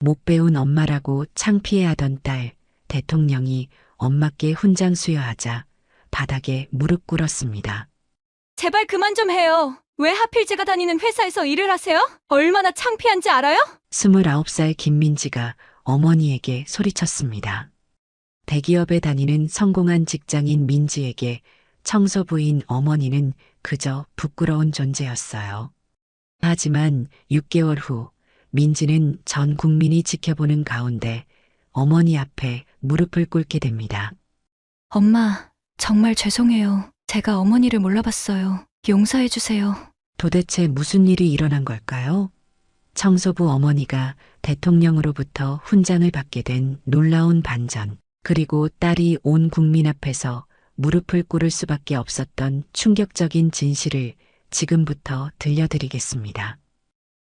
못 배운 엄마라고 창피해하던 딸, 대통령이 엄마께 훈장 수여하자 바닥에 무릎 꿇었습니다. 제발 그만 좀 해요. 왜 하필 제가 다니는 회사에서 일을 하세요? 얼마나 창피한지 알아요? 29살 김민지가 어머니에게 소리쳤습니다. 대기업에 다니는 성공한 직장인 민지에게 청소부인 어머니는 그저 부끄러운 존재였어요. 하지만 6개월 후 민지는 전 국민이 지켜보는 가운데 어머니 앞에 무릎을 꿇게 됩니다. 엄마, 정말 죄송해요. 제가 어머니를 몰라봤어요. 용서해주세요. 도대체 무슨 일이 일어난 걸까요? 청소부 어머니가 대통령으로부터 훈장을 받게 된 놀라운 반전, 그리고 딸이 온 국민 앞에서 무릎을 꿇을 수밖에 없었던 충격적인 진실을 지금부터 들려드리겠습니다.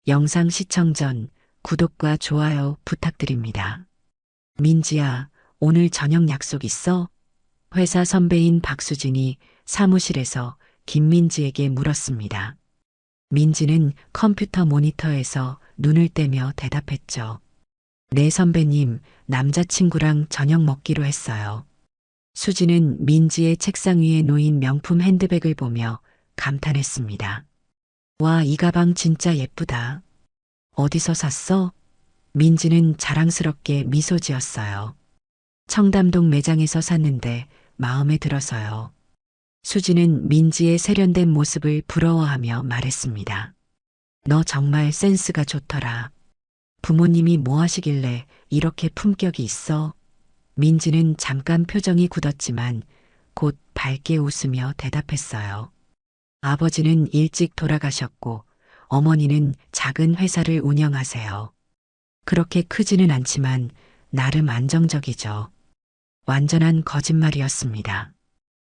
영상 시청 전 구독과 좋아요 부탁드립니다. 민지야, 오늘 저녁 약속 있어? 회사 선배인 박수진이 사무실에서 김민지에게 물었습니다. 민지는 컴퓨터 모니터에서 눈을 떼며 대답했죠. 네, 선배님, 남자친구랑 저녁 먹기로 했어요. 수지는 민지의 책상 위에 놓인 명품 핸드백을 보며 감탄했습니다. 와, 이 가방 진짜 예쁘다. 어디서 샀어? 민지는 자랑스럽게 미소 지었어요. 청담동 매장에서 샀는데 마음에 들어서요. 수지는 민지의 세련된 모습을 부러워하며 말했습니다. 너 정말 센스가 좋더라. 부모님이 뭐 하시길래 이렇게 품격이 있어? 민지는 잠깐 표정이 굳었지만 곧 밝게 웃으며 대답했어요. 아버지는 일찍 돌아가셨고 어머니는 작은 회사를 운영하세요. 그렇게 크지는 않지만 나름 안정적이죠. 완전한 거짓말이었습니다.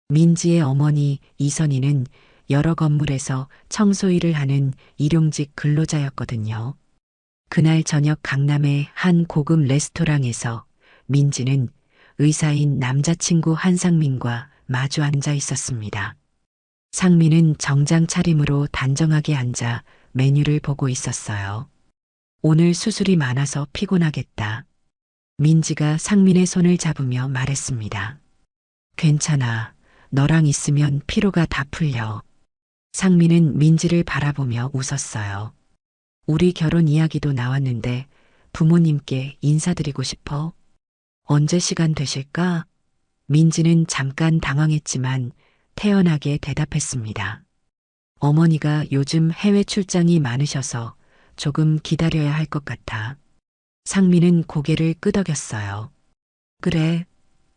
민지의 어머니 이선희는 여러 건물에서 청소 일을 하는 일용직 근로자였거든요. 그날 저녁 강남의 한 고급 레스토랑에서 민지는 의사인 남자친구 한상민과 마주 앉아 있었습니다. 상민은 정장 차림으로 단정하게 앉아 메뉴를 보고 있었어요. 오늘 수술이 많아서 피곤하겠다. 민지가 상민의 손을 잡으며 말했습니다. 괜찮아. 너랑 있으면 피로가 다 풀려. 상민은 민지를 바라보며 웃었어요. 우리 결혼 이야기도 나왔는데 부모님께 인사드리고 싶어. 언제 시간 되실까? 민지는 잠깐 당황했지만 태연하게 대답했습니다. 어머니가 요즘 해외 출장이 많으셔서 조금 기다려야 할 것 같아. 상민은 고개를 끄덕였어요. 그래,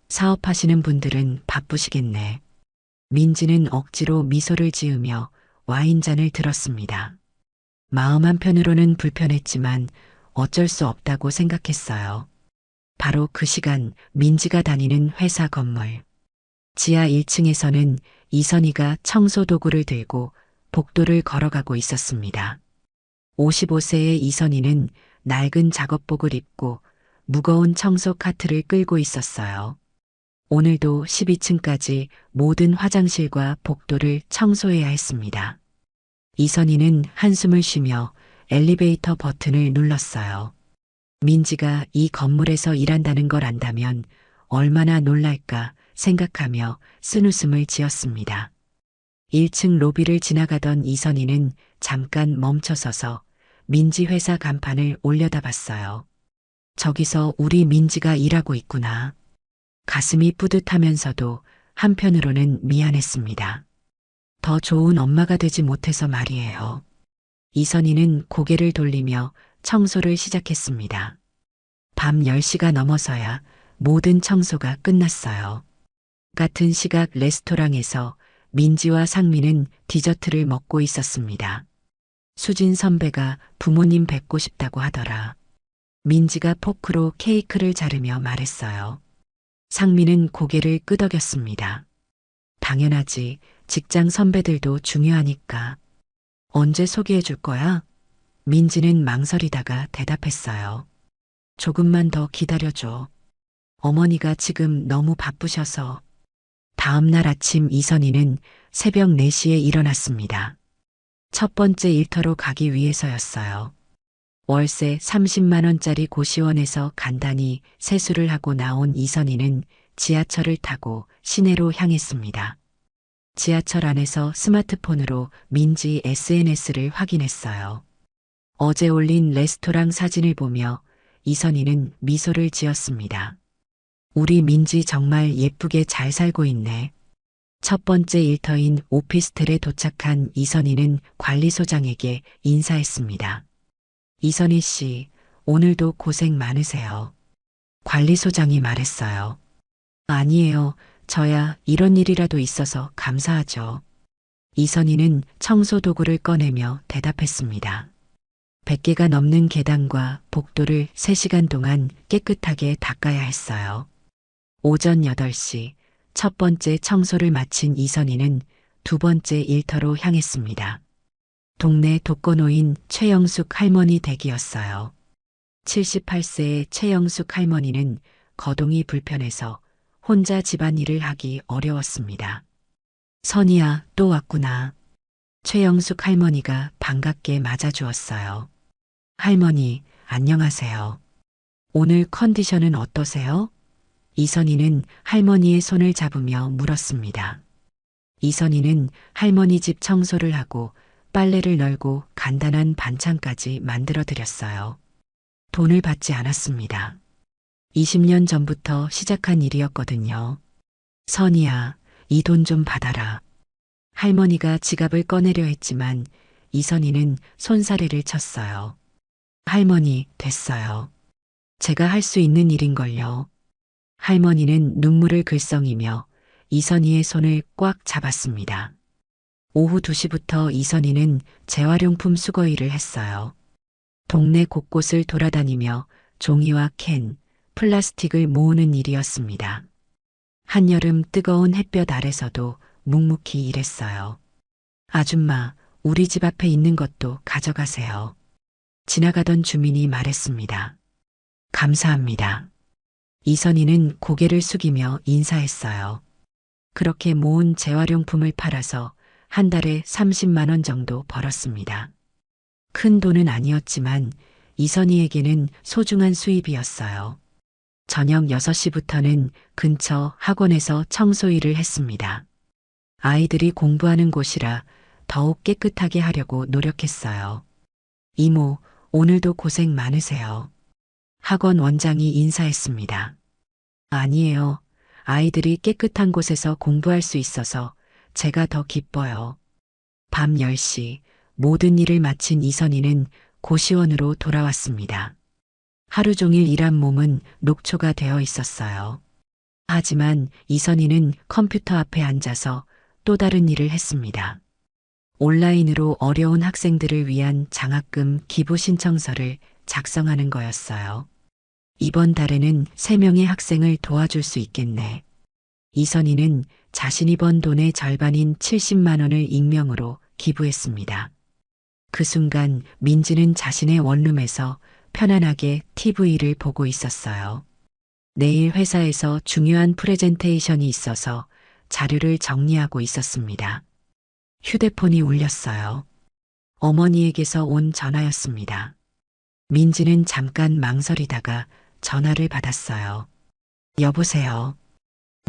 사업하시는 분들은 바쁘시겠네. 민지는 억지로 미소를 지으며 와인잔을 들었습니다. 마음 한편으로는 불편했지만 어쩔 수 없다고 생각했어요. 바로 그 시간 민지가 다니는 회사 건물. 지하 1층에서는 이선희가 청소 도구를 들고 복도를 걸어가고 있었습니다. 55세의 이선희는 낡은 작업복을 입고 무거운 청소 카트를 끌고 있었어요. 오늘도 12층까지 모든 화장실과 복도를 청소해야 했습니다. 이선희는 한숨을 쉬며 엘리베이터 버튼을 눌렀어요. 민지가 이 건물에서 일한다는 걸 안다면 얼마나 놀랄까 생각하며 쓴웃음을 지었습니다. 1층 로비를 지나가던 이선희는 잠깐 멈춰서서 민지 회사 간판을 올려다봤어요. 저기서 우리 민지가 일하고 있구나. 가슴이 뿌듯하면서도 한편으로는 미안했습니다. 더 좋은 엄마가 되지 못해서 말이에요. 이선희는 고개를 돌리며 청소를 시작했습니다. 밤 10시가 넘어서야 모든 청소가 끝났어요. 같은 시각 레스토랑에서 민지와 상민은 디저트를 먹고 있었습니다. 수진 선배가 부모님 뵙고 싶다고 하더라. 민지가 포크로 케이크를 자르며 말했어요. 상민은 고개를 끄덕였습니다. 당연하지. 직장 선배들도 중요하니까. 언제 소개해 줄 거야? 민지는 망설이다가 대답했어요. 조금만 더 기다려줘. 어머니가 지금 너무 바쁘셔서. 다음 날 아침 이선희는 새벽 4시에 일어났습니다. 첫 번째 일터로 가기 위해서였어요. 월세 30만 원짜리 고시원에서 간단히 세수를 하고 나온 이선희는 지하철을 타고 시내로 향했습니다. 지하철 안에서 스마트폰으로 민지 SNS를 확인했어요. 어제 올린 레스토랑 사진을 보며 이선희는 미소를 지었습니다. 우리 민지 정말 예쁘게 잘 살고 있네. 첫 번째 일터인 오피스텔에 도착한 이선희는 관리소장에게 인사했습니다. 이선희 씨, 오늘도 고생 많으세요. 관리소장이 말했어요. 아니에요. 저야 이런 일이라도 있어서 감사하죠. 이선희는 청소 도구를 꺼내며 대답했습니다. 100개가 넘는 계단과 복도를 3시간 동안 깨끗하게 닦아야 했어요. 오전 8시 첫 번째 청소를 마친 이선희는 두 번째 일터로 향했습니다. 동네 독거노인 최영숙 할머니 댁이었어요. 78세의 최영숙 할머니는 거동이 불편해서 혼자 집안일을 하기 어려웠습니다. 선이야, 또 왔구나. 최영숙 할머니가 반갑게 맞아주었어요. 할머니, 안녕하세요. 오늘 컨디션은 어떠세요? 이선희는 할머니의 손을 잡으며 물었습니다. 이선희는 할머니 집 청소를 하고 빨래를 널고 간단한 반찬까지 만들어 드렸어요. 돈을 받지 않았습니다. 20년 전부터 시작한 일이었거든요. 선이야, 이 돈 좀 받아라. 할머니가 지갑을 꺼내려 했지만 이선희는 손사래를 쳤어요. 할머니, 됐어요. 제가 할 수 있는 일인걸요. 할머니는 눈물을 글썽이며 이선희의 손을 꽉 잡았습니다. 오후 2시부터 이선희는 재활용품 수거 일을 했어요. 동네 곳곳을 돌아다니며 종이와 캔, 플라스틱을 모으는 일이었습니다. 한여름 뜨거운 햇볕 아래서도 묵묵히 일했어요. 아줌마, 우리 집 앞에 있는 것도 가져가세요. 지나가던 주민이 말했습니다. 감사합니다. 이선희는 고개를 숙이며 인사했어요. 그렇게 모은 재활용품을 팔아서 한 달에 30만 원 정도 벌었습니다. 큰 돈은 아니었지만 이선희에게는 소중한 수입이었어요. 저녁 6시부터는 근처 학원에서 청소 일을 했습니다. 아이들이 공부하는 곳이라 더욱 깨끗하게 하려고 노력했어요. 이모, 오늘도 고생 많으세요. 학원 원장이 인사했습니다. 아니에요. 아이들이 깨끗한 곳에서 공부할 수 있어서 제가 더 기뻐요. 밤 10시 모든 일을 마친 이선희는 고시원으로 돌아왔습니다. 하루 종일 일한 몸은 녹초가 되어 있었어요. 하지만 이선희는 컴퓨터 앞에 앉아서 또 다른 일을 했습니다. 온라인으로 어려운 학생들을 위한 장학금 기부 신청서를 작성하는 거였어요. 이번 달에는 3명의 학생을 도와줄 수 있겠네. 이선희는 자신이 번 돈의 절반인 70만 원을 익명으로 기부했습니다. 그 순간 민지는 자신의 원룸에서 편안하게 TV를 보고 있었어요. 내일 회사에서 중요한 프레젠테이션이 있어서 자료를 정리하고 있었습니다. 휴대폰이 울렸어요. 어머니에게서 온 전화였습니다. 민지는 잠깐 망설이다가 전화를 받았어요. 여보세요.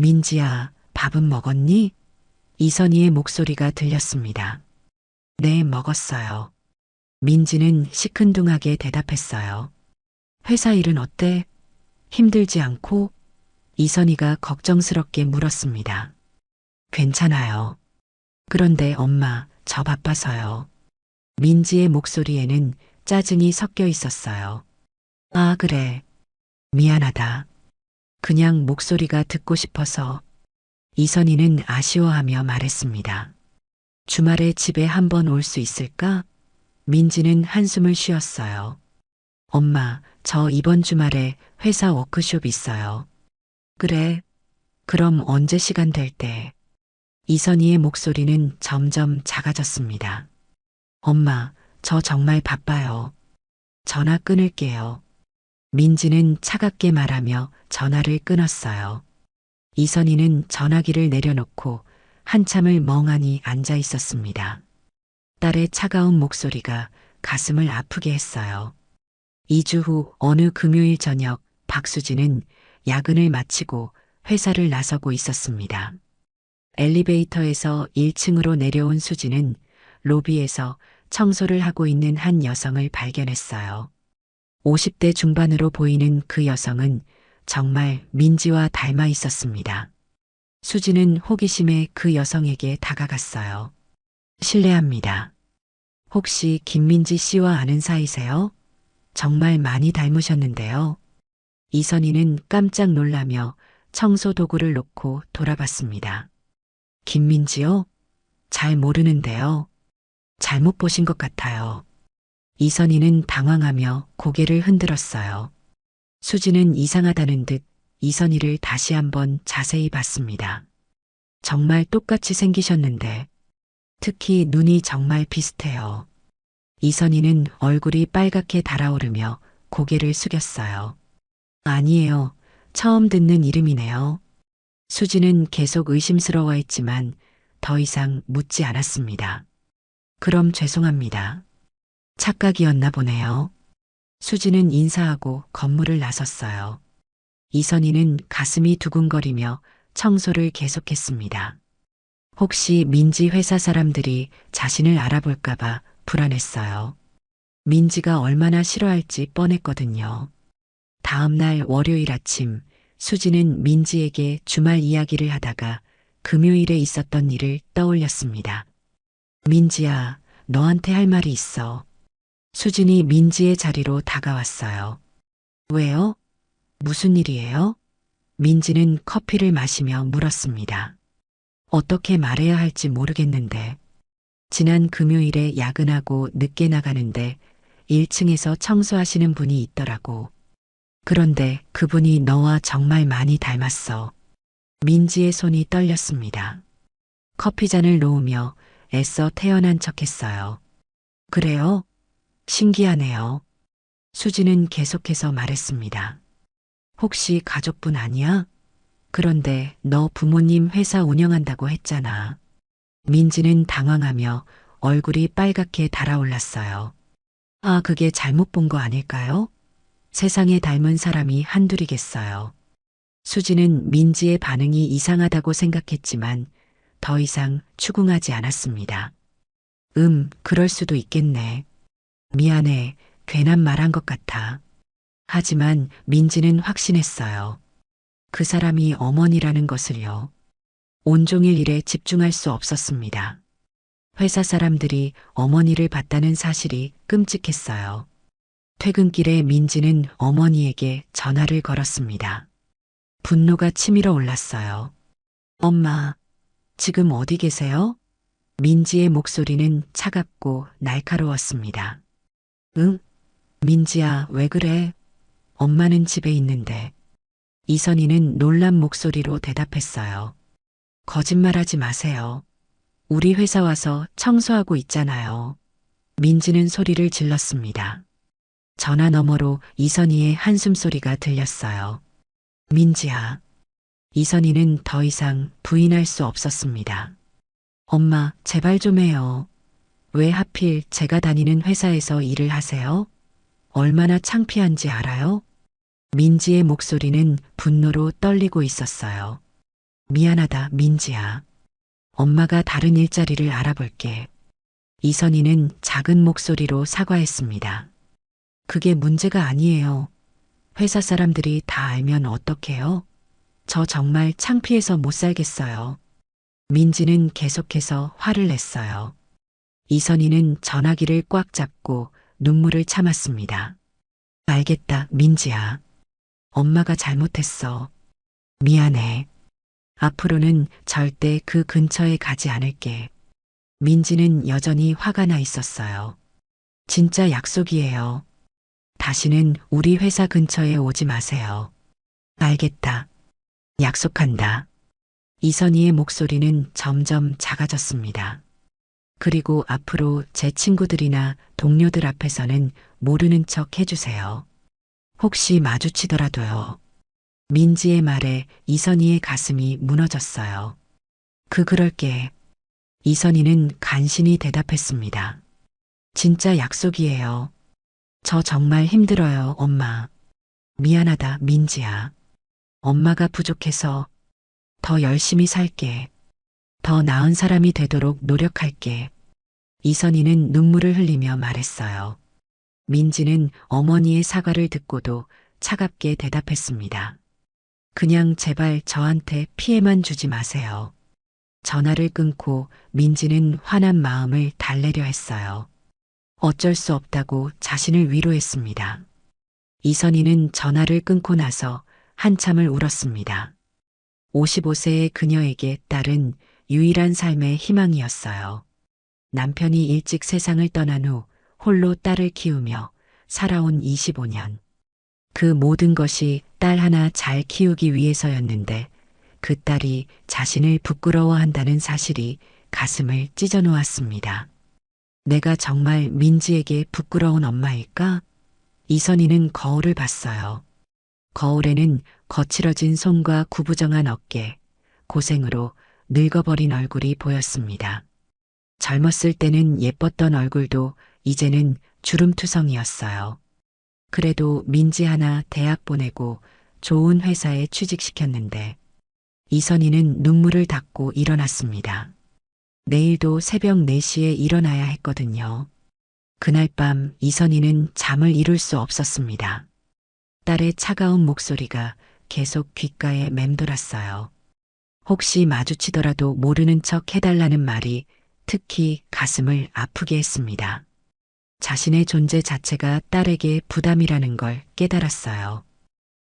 민지야, 밥은 먹었니? 이선희의 목소리가 들렸습니다. 네, 먹었어요. 민지는 시큰둥하게 대답했어요. 회사 일은 어때? 힘들지 않고? 이선희가 걱정스럽게 물었습니다. 괜찮아요. 그런데 엄마, 저 바빠서요. 민지의 목소리에는 짜증이 섞여 있었어요. 아, 그래. 미안하다. 그냥 목소리가 듣고 싶어서. 이선희는 아쉬워하며 말했습니다. 주말에 집에 한번 올 수 있을까? 민지는 한숨을 쉬었어요. 엄마, 저 이번 주말에 회사 워크숍 있어요. 그래. 그럼 언제 시간 될 때? 이선희의 목소리는 점점 작아졌습니다. 엄마, 저 정말 바빠요. 전화 끊을게요. 민지는 차갑게 말하며 전화를 끊었어요. 이선희는 전화기를 내려놓고 한참을 멍하니 앉아 있었습니다. 딸의 차가운 목소리가 가슴을 아프게 했어요. 2주 후 어느 금요일 저녁 박수진은 야근을 마치고 회사를 나서고 있었습니다. 엘리베이터에서 1층으로 내려온 수진은 로비에서 청소를 하고 있는 한 여성을 발견했어요. 50대 중반으로 보이는 그 여성은 정말 민지와 닮아 있었습니다. 수진은 호기심에 그 여성에게 다가갔어요. 실례합니다. 혹시 김민지 씨와 아는 사이세요? 정말 많이 닮으셨는데요. 이선희는 깜짝 놀라며 청소 도구를 놓고 돌아봤습니다. 김민지요? 잘 모르는데요. 잘못 보신 것 같아요. 이선희는 당황하며 고개를 흔들었어요. 수지는 이상하다는 듯 이선희를 다시 한번 자세히 봤습니다. 정말 똑같이 생기셨는데, 특히 눈이 정말 비슷해요. 이선희는 얼굴이 빨갛게 달아오르며 고개를 숙였어요. 아니에요. 처음 듣는 이름이네요. 수지는 계속 의심스러워했지만 더 이상 묻지 않았습니다. 그럼 죄송합니다. 착각이었나 보네요. 수지는 인사하고 건물을 나섰어요. 이선희는 가슴이 두근거리며 청소를 계속했습니다. 혹시 민지 회사 사람들이 자신을 알아볼까봐 불안했어요. 민지가 얼마나 싫어할지 뻔했거든요. 다음 날 월요일 아침, 수지는 민지에게 주말 이야기를 하다가 금요일에 있었던 일을 떠올렸습니다. 민지야, 너한테 할 말이 있어. 수진이 민지의 자리로 다가왔어요. 왜요? 무슨 일이에요? 민지는 커피를 마시며 물었습니다. 어떻게 말해야 할지 모르겠는데. 지난 금요일에 야근하고 늦게 나가는데 1층에서 청소하시는 분이 있더라고. 그런데 그분이 너와 정말 많이 닮았어. 민지의 손이 떨렸습니다. 커피잔을 놓으며 애써 태연한 척했어요. 그래요? 신기하네요. 수지는 계속해서 말했습니다. 혹시 가족분 아니야? 그런데 너 부모님 회사 운영한다고 했잖아. 민지는 당황하며 얼굴이 빨갛게 달아올랐어요. 아, 그게 잘못 본 거 아닐까요? 세상에 닮은 사람이 한둘이겠어요. 수지는 민지의 반응이 이상하다고 생각했지만 더 이상 추궁하지 않았습니다. 그럴 수도 있겠네. 미안해, 괜한 말한 것 같아. 하지만 민지는 확신했어요. 그 사람이 어머니라는 것을요. 온종일 일에 집중할 수 없었습니다. 회사 사람들이 어머니를 봤다는 사실이 끔찍했어요. 퇴근길에 민지는 어머니에게 전화를 걸었습니다. 분노가 치밀어 올랐어요. 엄마, 지금 어디 계세요? 민지의 목소리는 차갑고 날카로웠습니다. 응? 민지야, 왜 그래? 엄마는 집에 있는데. 이선희는 놀란 목소리로 대답했어요. 거짓말하지 마세요. 우리 회사 와서 청소하고 있잖아요. 민지는 소리를 질렀습니다. 전화 너머로 이선희의 한숨소리가 들렸어요. 민지야. 이선희는 더 이상 부인할 수 없었습니다. 엄마, 제발 좀 해요. 왜 하필 제가 다니는 회사에서 일을 하세요? 얼마나 창피한지 알아요? 민지의 목소리는 분노로 떨리고 있었어요. 미안하다, 민지야. 엄마가 다른 일자리를 알아볼게. 이선희는 작은 목소리로 사과했습니다. 그게 문제가 아니에요. 회사 사람들이 다 알면 어떡해요? 저 정말 창피해서 못 살겠어요. 민지는 계속해서 화를 냈어요. 이선희는 전화기를 꽉 잡고 눈물을 참았습니다. 알겠다, 민지야. 엄마가 잘못했어. 미안해. 앞으로는 절대 그 근처에 가지 않을게. 민지는 여전히 화가 나 있었어요. 진짜 약속이에요. 다시는 우리 회사 근처에 오지 마세요. 알겠다. 약속한다. 이선희의 목소리는 점점 작아졌습니다. 그리고 앞으로 제 친구들이나 동료들 앞에서는 모르는 척 해주세요. 혹시 마주치더라도요. 민지의 말에 이선희의 가슴이 무너졌어요. 그럴게. 이선희는 간신히 대답했습니다. 진짜 약속이에요. 저 정말 힘들어요, 엄마. 미안하다, 민지야. 엄마가 부족해서 더 열심히 살게. 더 나은 사람이 되도록 노력할게. 이선희는 눈물을 흘리며 말했어요. 민지는 어머니의 사과를 듣고도 차갑게 대답했습니다. 그냥 제발 저한테 피해만 주지 마세요. 전화를 끊고 민지는 화난 마음을 달래려 했어요. 어쩔 수 없다고 자신을 위로했습니다. 이선희는 전화를 끊고 나서 한참을 울었습니다. 55세의 그녀에게 딸은 유일한 삶의 희망이었어요. 남편이 일찍 세상을 떠난 후 홀로 딸을 키우며 살아온 25년. 그 모든 것이 딸 하나 잘 키우기 위해서였는데 그 딸이 자신을 부끄러워한다는 사실이 가슴을 찢어 놓았습니다. 내가 정말 민지에게 부끄러운 엄마일까? 이선희는 거울을 봤어요. 거울에는 거칠어진 손과 구부정한 어깨, 고생으로 늙어버린 얼굴이 보였습니다. 젊었을 때는 예뻤던 얼굴도 이제는 주름투성이었어요. 그래도 민지 하나 대학 보내고 좋은 회사에 취직시켰는데 이선희는 눈물을 닦고 일어났습니다. 내일도 새벽 4시에 일어나야 했거든요. 그날 밤 이선희는 잠을 이룰 수 없었습니다. 딸의 차가운 목소리가 계속 귓가에 맴돌았어요. 혹시 마주치더라도 모르는 척 해달라는 말이 특히 가슴을 아프게 했습니다. 자신의 존재 자체가 딸에게 부담이라는 걸 깨달았어요.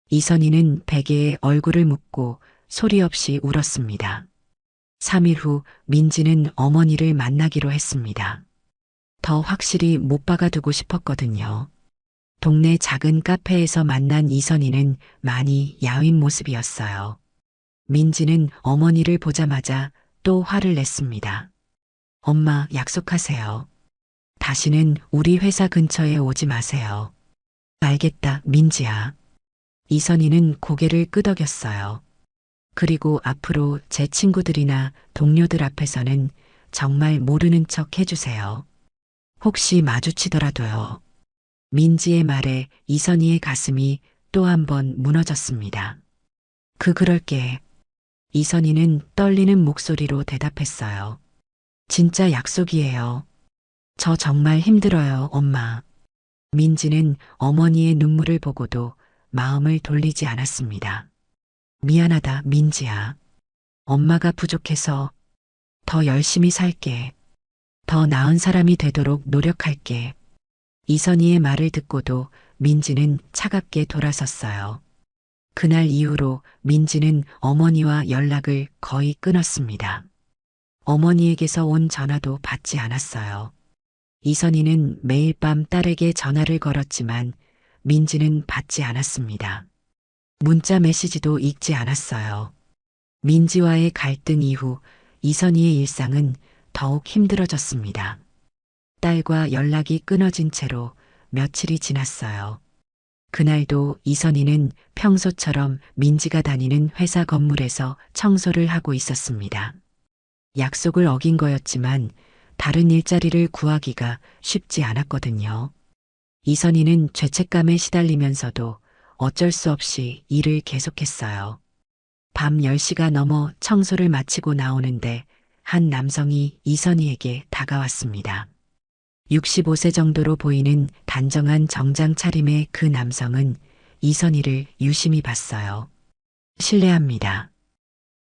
이선희는 베개에 얼굴을 묻고 소리 없이 울었습니다. 3일 후 민지는 어머니를 만나기로 했습니다. 더 확실히 못 박아두고 싶었거든요. 동네 작은 카페에서 만난 이선희는 많이 야윈 모습이었어요. 민지는 어머니를 보자마자 또 화를 냈습니다. 엄마, 약속하세요. 다시는 우리 회사 근처에 오지 마세요. 알겠다, 민지야. 이선희는 고개를 끄덕였어요. 그리고 앞으로 제 친구들이나 동료들 앞에서는 정말 모르는 척 해주세요. 혹시 마주치더라도요. 민지의 말에 이선희의 가슴이 또 한 번 무너졌습니다. 그럴게. 이선희는 떨리는 목소리로 대답했어요. 진짜 약속이에요. 저 정말 힘들어요, 엄마. 민지는 어머니의 눈물을 보고도 마음을 돌리지 않았습니다. 미안하다, 민지야. 엄마가 부족해서 더 열심히 살게. 더 나은 사람이 되도록 노력할게. 이선희의 말을 듣고도 민지는 차갑게 돌아섰어요. 그날 이후로 민지는 어머니와 연락을 거의 끊었습니다. 어머니에게서 온 전화도 받지 않았어요. 이선희는 매일 밤 딸에게 전화를 걸었지만 민지는 받지 않았습니다. 문자 메시지도 읽지 않았어요. 민지와의 갈등 이후 이선희의 일상은 더욱 힘들어졌습니다. 딸과 연락이 끊어진 채로 며칠이 지났어요. 그날도 이선희는 평소처럼 민지가 다니는 회사 건물에서 청소를 하고 있었습니다. 약속을 어긴 거였지만 다른 일자리를 구하기가 쉽지 않았거든요. 이선희는 죄책감에 시달리면서도 어쩔 수 없이 일을 계속했어요. 밤 10시가 넘어 청소를 마치고 나오는데 한 남성이 이선희에게 다가왔습니다. 65세 정도로 보이는 단정한 정장 차림의 그 남성은 이선희를 유심히 봤어요. 실례합니다.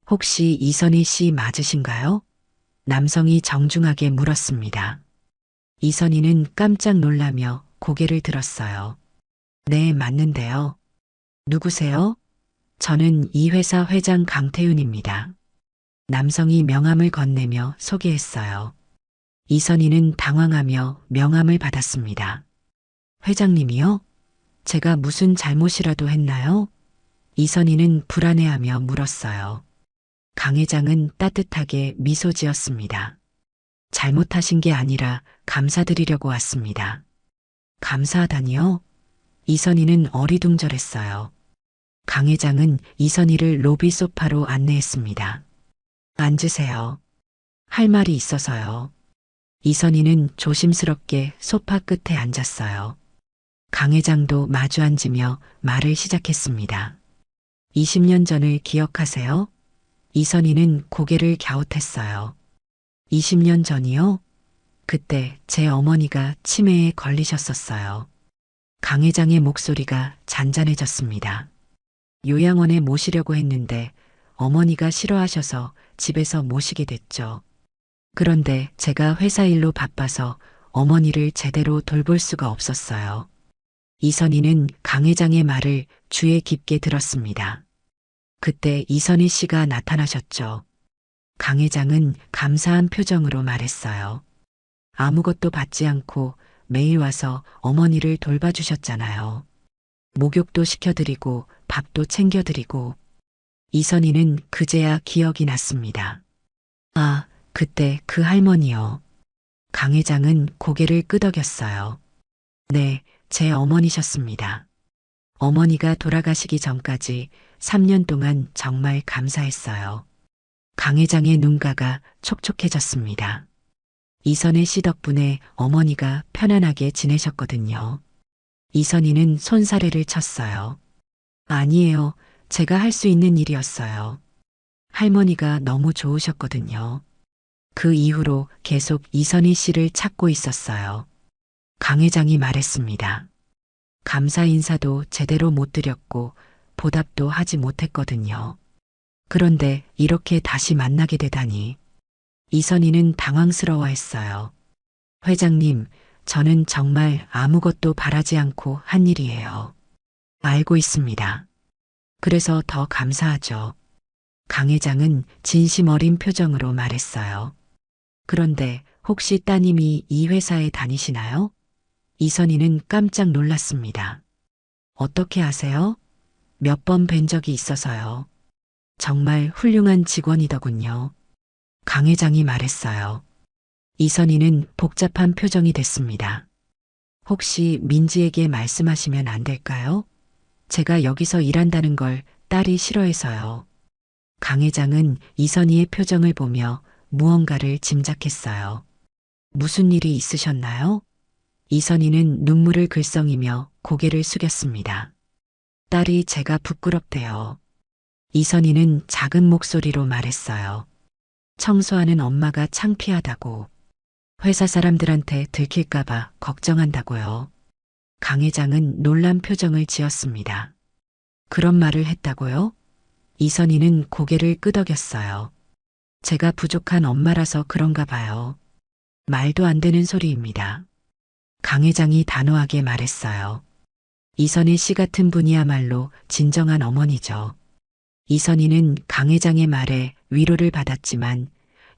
혹시 이선희 씨 맞으신가요? 남성이 정중하게 물었습니다. 이선희는 깜짝 놀라며 고개를 들었어요. 네, 맞는데요. 누구세요? 저는 이 회사 회장 강태윤입니다. 남성이 명함을 건네며 소개했어요. 이선희는 당황하며 명함을 받았습니다. 회장님이요? 제가 무슨 잘못이라도 했나요? 이선희는 불안해하며 물었어요. 강 회장은 따뜻하게 미소 지었습니다. 잘못하신 게 아니라 감사드리려고 왔습니다. 감사하다니요? 이선희는 어리둥절했어요. 강 회장은 이선희를 로비 소파로 안내했습니다. 앉으세요. 할 말이 있어서요. 이선희는 조심스럽게 소파 끝에 앉았어요. 강 회장도 마주 앉으며 말을 시작했습니다. 20년 전을 기억하세요? 이선희는 고개를 갸웃했어요. 20년 전이요? 그때 제 어머니가 치매에 걸리셨었어요. 강 회장의 목소리가 잔잔해졌습니다. 요양원에 모시려고 했는데 어머니가 싫어하셔서 집에서 모시게 됐죠. 그런데 제가 회사 일로 바빠서 어머니를 제대로 돌볼 수가 없었어요. 이선희는 강 회장의 말을 주의 깊게 들었습니다. 그때 이선희 씨가 나타나셨죠. 강 회장은 감사한 표정으로 말했어요. 아무것도 받지 않고 매일 와서 어머니를 돌봐주셨잖아요. 목욕도 시켜드리고 밥도 챙겨드리고. 이선희는 그제야 기억이 났습니다. 아, 그때 그 할머니요. 강 회장은 고개를 끄덕였어요. 네, 제 어머니셨습니다. 어머니가 돌아가시기 전까지 3년 동안 정말 감사했어요. 강 회장의 눈가가 촉촉해졌습니다. 이선희 씨 덕분에 어머니가 편안하게 지내셨거든요. 이선희는 손사래를 쳤어요. 아니에요. 제가 할 수 있는 일이었어요. 할머니가 너무 좋으셨거든요. 그 이후로 계속 이선희 씨를 찾고 있었어요. 강 회장이 말했습니다. 감사 인사도 제대로 못 드렸고 보답도 하지 못했거든요. 그런데 이렇게 다시 만나게 되다니. 이선희는 당황스러워했어요. 회장님, 저는 정말 아무것도 바라지 않고 한 일이에요. 알고 있습니다. 그래서 더 감사하죠. 강 회장은 진심 어린 표정으로 말했어요. 그런데 혹시 따님이 이 회사에 다니시나요? 이선희는 깜짝 놀랐습니다. 어떻게 아세요? 몇 번 뵌 적이 있어서요. 정말 훌륭한 직원이더군요. 강 회장이 말했어요. 이선희는 복잡한 표정이 됐습니다. 혹시 민지에게 말씀하시면 안 될까요? 제가 여기서 일한다는 걸 딸이 싫어해서요. 강 회장은 이선희의 표정을 보며 무언가를 짐작했어요. 무슨 일이 있으셨나요? 이선희는 눈물을 글썽이며 고개를 숙였습니다. 딸이 제가 부끄럽대요. 이선희는 작은 목소리로 말했어요. 청소하는 엄마가 창피하다고. 회사 사람들한테 들킬까봐 걱정한다고요. 강 회장은 놀란 표정을 지었습니다. 그런 말을 했다고요? 이선희는 고개를 끄덕였어요. 제가 부족한 엄마라서 그런가 봐요. 말도 안 되는 소리입니다. 강 회장이 단호하게 말했어요. 이선희 씨 같은 분이야말로 진정한 어머니죠. 이선희는 강 회장의 말에 위로를 받았지만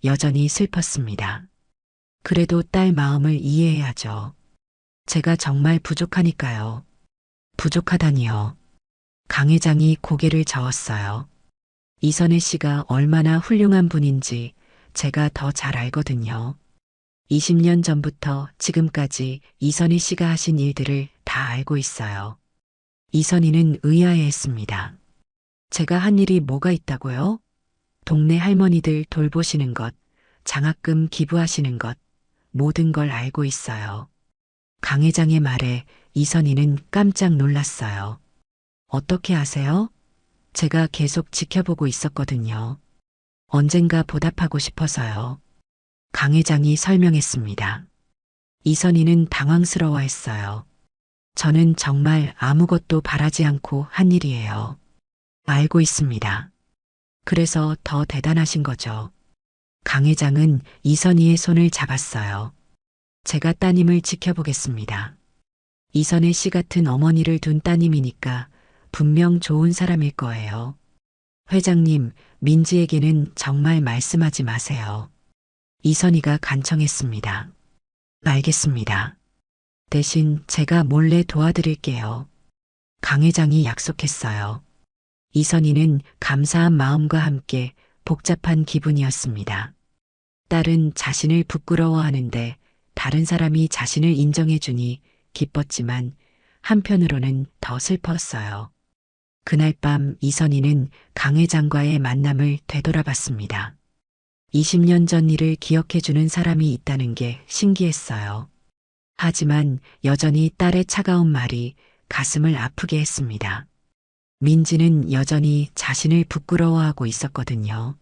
여전히 슬펐습니다. 그래도 딸 마음을 이해해야죠. 제가 정말 부족하니까요. 부족하다니요. 강 회장이 고개를 저었어요. 이선희 씨가 얼마나 훌륭한 분인지 제가 더 잘 알거든요. 20년 전부터 지금까지 이선희 씨가 하신 일들을 다 알고 있어요. 이선희는 의아해했습니다. 제가 한 일이 뭐가 있다고요? 동네 할머니들 돌보시는 것, 장학금 기부하시는 것, 모든 걸 알고 있어요. 강 회장의 말에 이선희는 깜짝 놀랐어요. 어떻게 아세요? 제가 계속 지켜보고 있었거든요. 언젠가 보답하고 싶어서요. 강 회장이 설명했습니다. 이선희는 당황스러워했어요. 저는 정말 아무것도 바라지 않고 한 일이에요. 알고 있습니다. 그래서 더 대단하신 거죠. 강 회장은 이선희의 손을 잡았어요. 제가 따님을 지켜보겠습니다. 이선희 씨 같은 어머니를 둔 따님이니까 분명 좋은 사람일 거예요. 회장님, 민지에게는 정말 말씀하지 마세요. 이선희가 간청했습니다. 알겠습니다. 대신 제가 몰래 도와드릴게요. 강 회장이 약속했어요. 이선희는 감사한 마음과 함께 복잡한 기분이었습니다. 딸은 자신을 부끄러워하는데 다른 사람이 자신을 인정해주니 기뻤지만 한편으로는 더 슬펐어요. 그날 밤 이선희는 강 회장과의 만남을 되돌아봤습니다. 20년 전 일을 기억해주는 사람이 있다는 게 신기했어요. 하지만 여전히 딸의 차가운 말이 가슴을 아프게 했습니다. 민지는 여전히 자신을 부끄러워하고 있었거든요.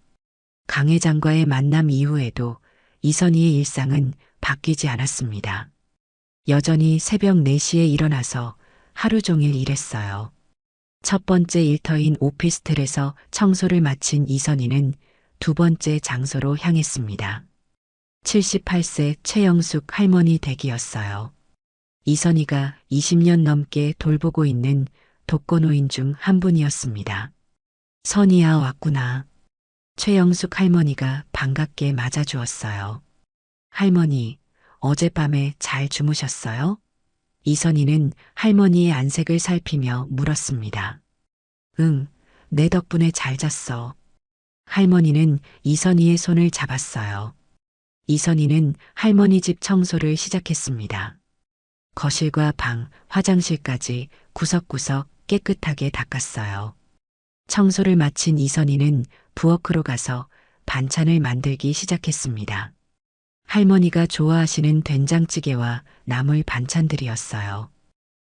강 회장과의 만남 이후에도 이선희의 일상은 바뀌지 않았습니다. 여전히 새벽 4시에 일어나서 하루 종일 일했어요. 첫 번째 일터인 오피스텔에서 청소를 마친 이선희는 두 번째 장소로 향했습니다. 78세 최영숙 할머니 댁이었어요. 이선희가 20년 넘게 돌보고 있는 독거노인 중 한 분이었습니다. 선희야 왔구나. 최영숙 할머니가 반갑게 맞아주었어요. 할머니, 어젯밤에 잘 주무셨어요? 이선희는 할머니의 안색을 살피며 물었습니다. 응, 내 덕분에 잘 잤어. 할머니는 이선희의 손을 잡았어요. 이선희는 할머니 집 청소를 시작했습니다. 거실과 방, 화장실까지 구석구석 깨끗하게 닦았어요. 청소를 마친 이선희는 부엌으로 가서 반찬을 만들기 시작했습니다. 할머니가 좋아하시는 된장찌개와 나물 반찬들이었어요.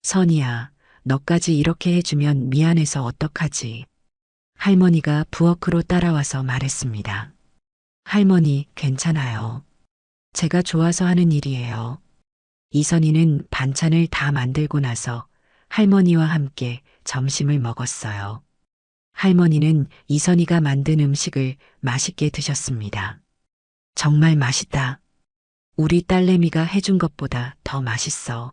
선희야, 너까지 이렇게 해주면 미안해서 어떡하지? 할머니가 부엌으로 따라와서 말했습니다. 할머니, 괜찮아요. 제가 좋아서 하는 일이에요. 이선희는 반찬을 다 만들고 나서 할머니와 함께 점심을 먹었어요. 할머니는 이선희가 만든 음식을 맛있게 드셨습니다. 정말 맛있다. 우리 딸내미가 해준 것보다 더 맛있어.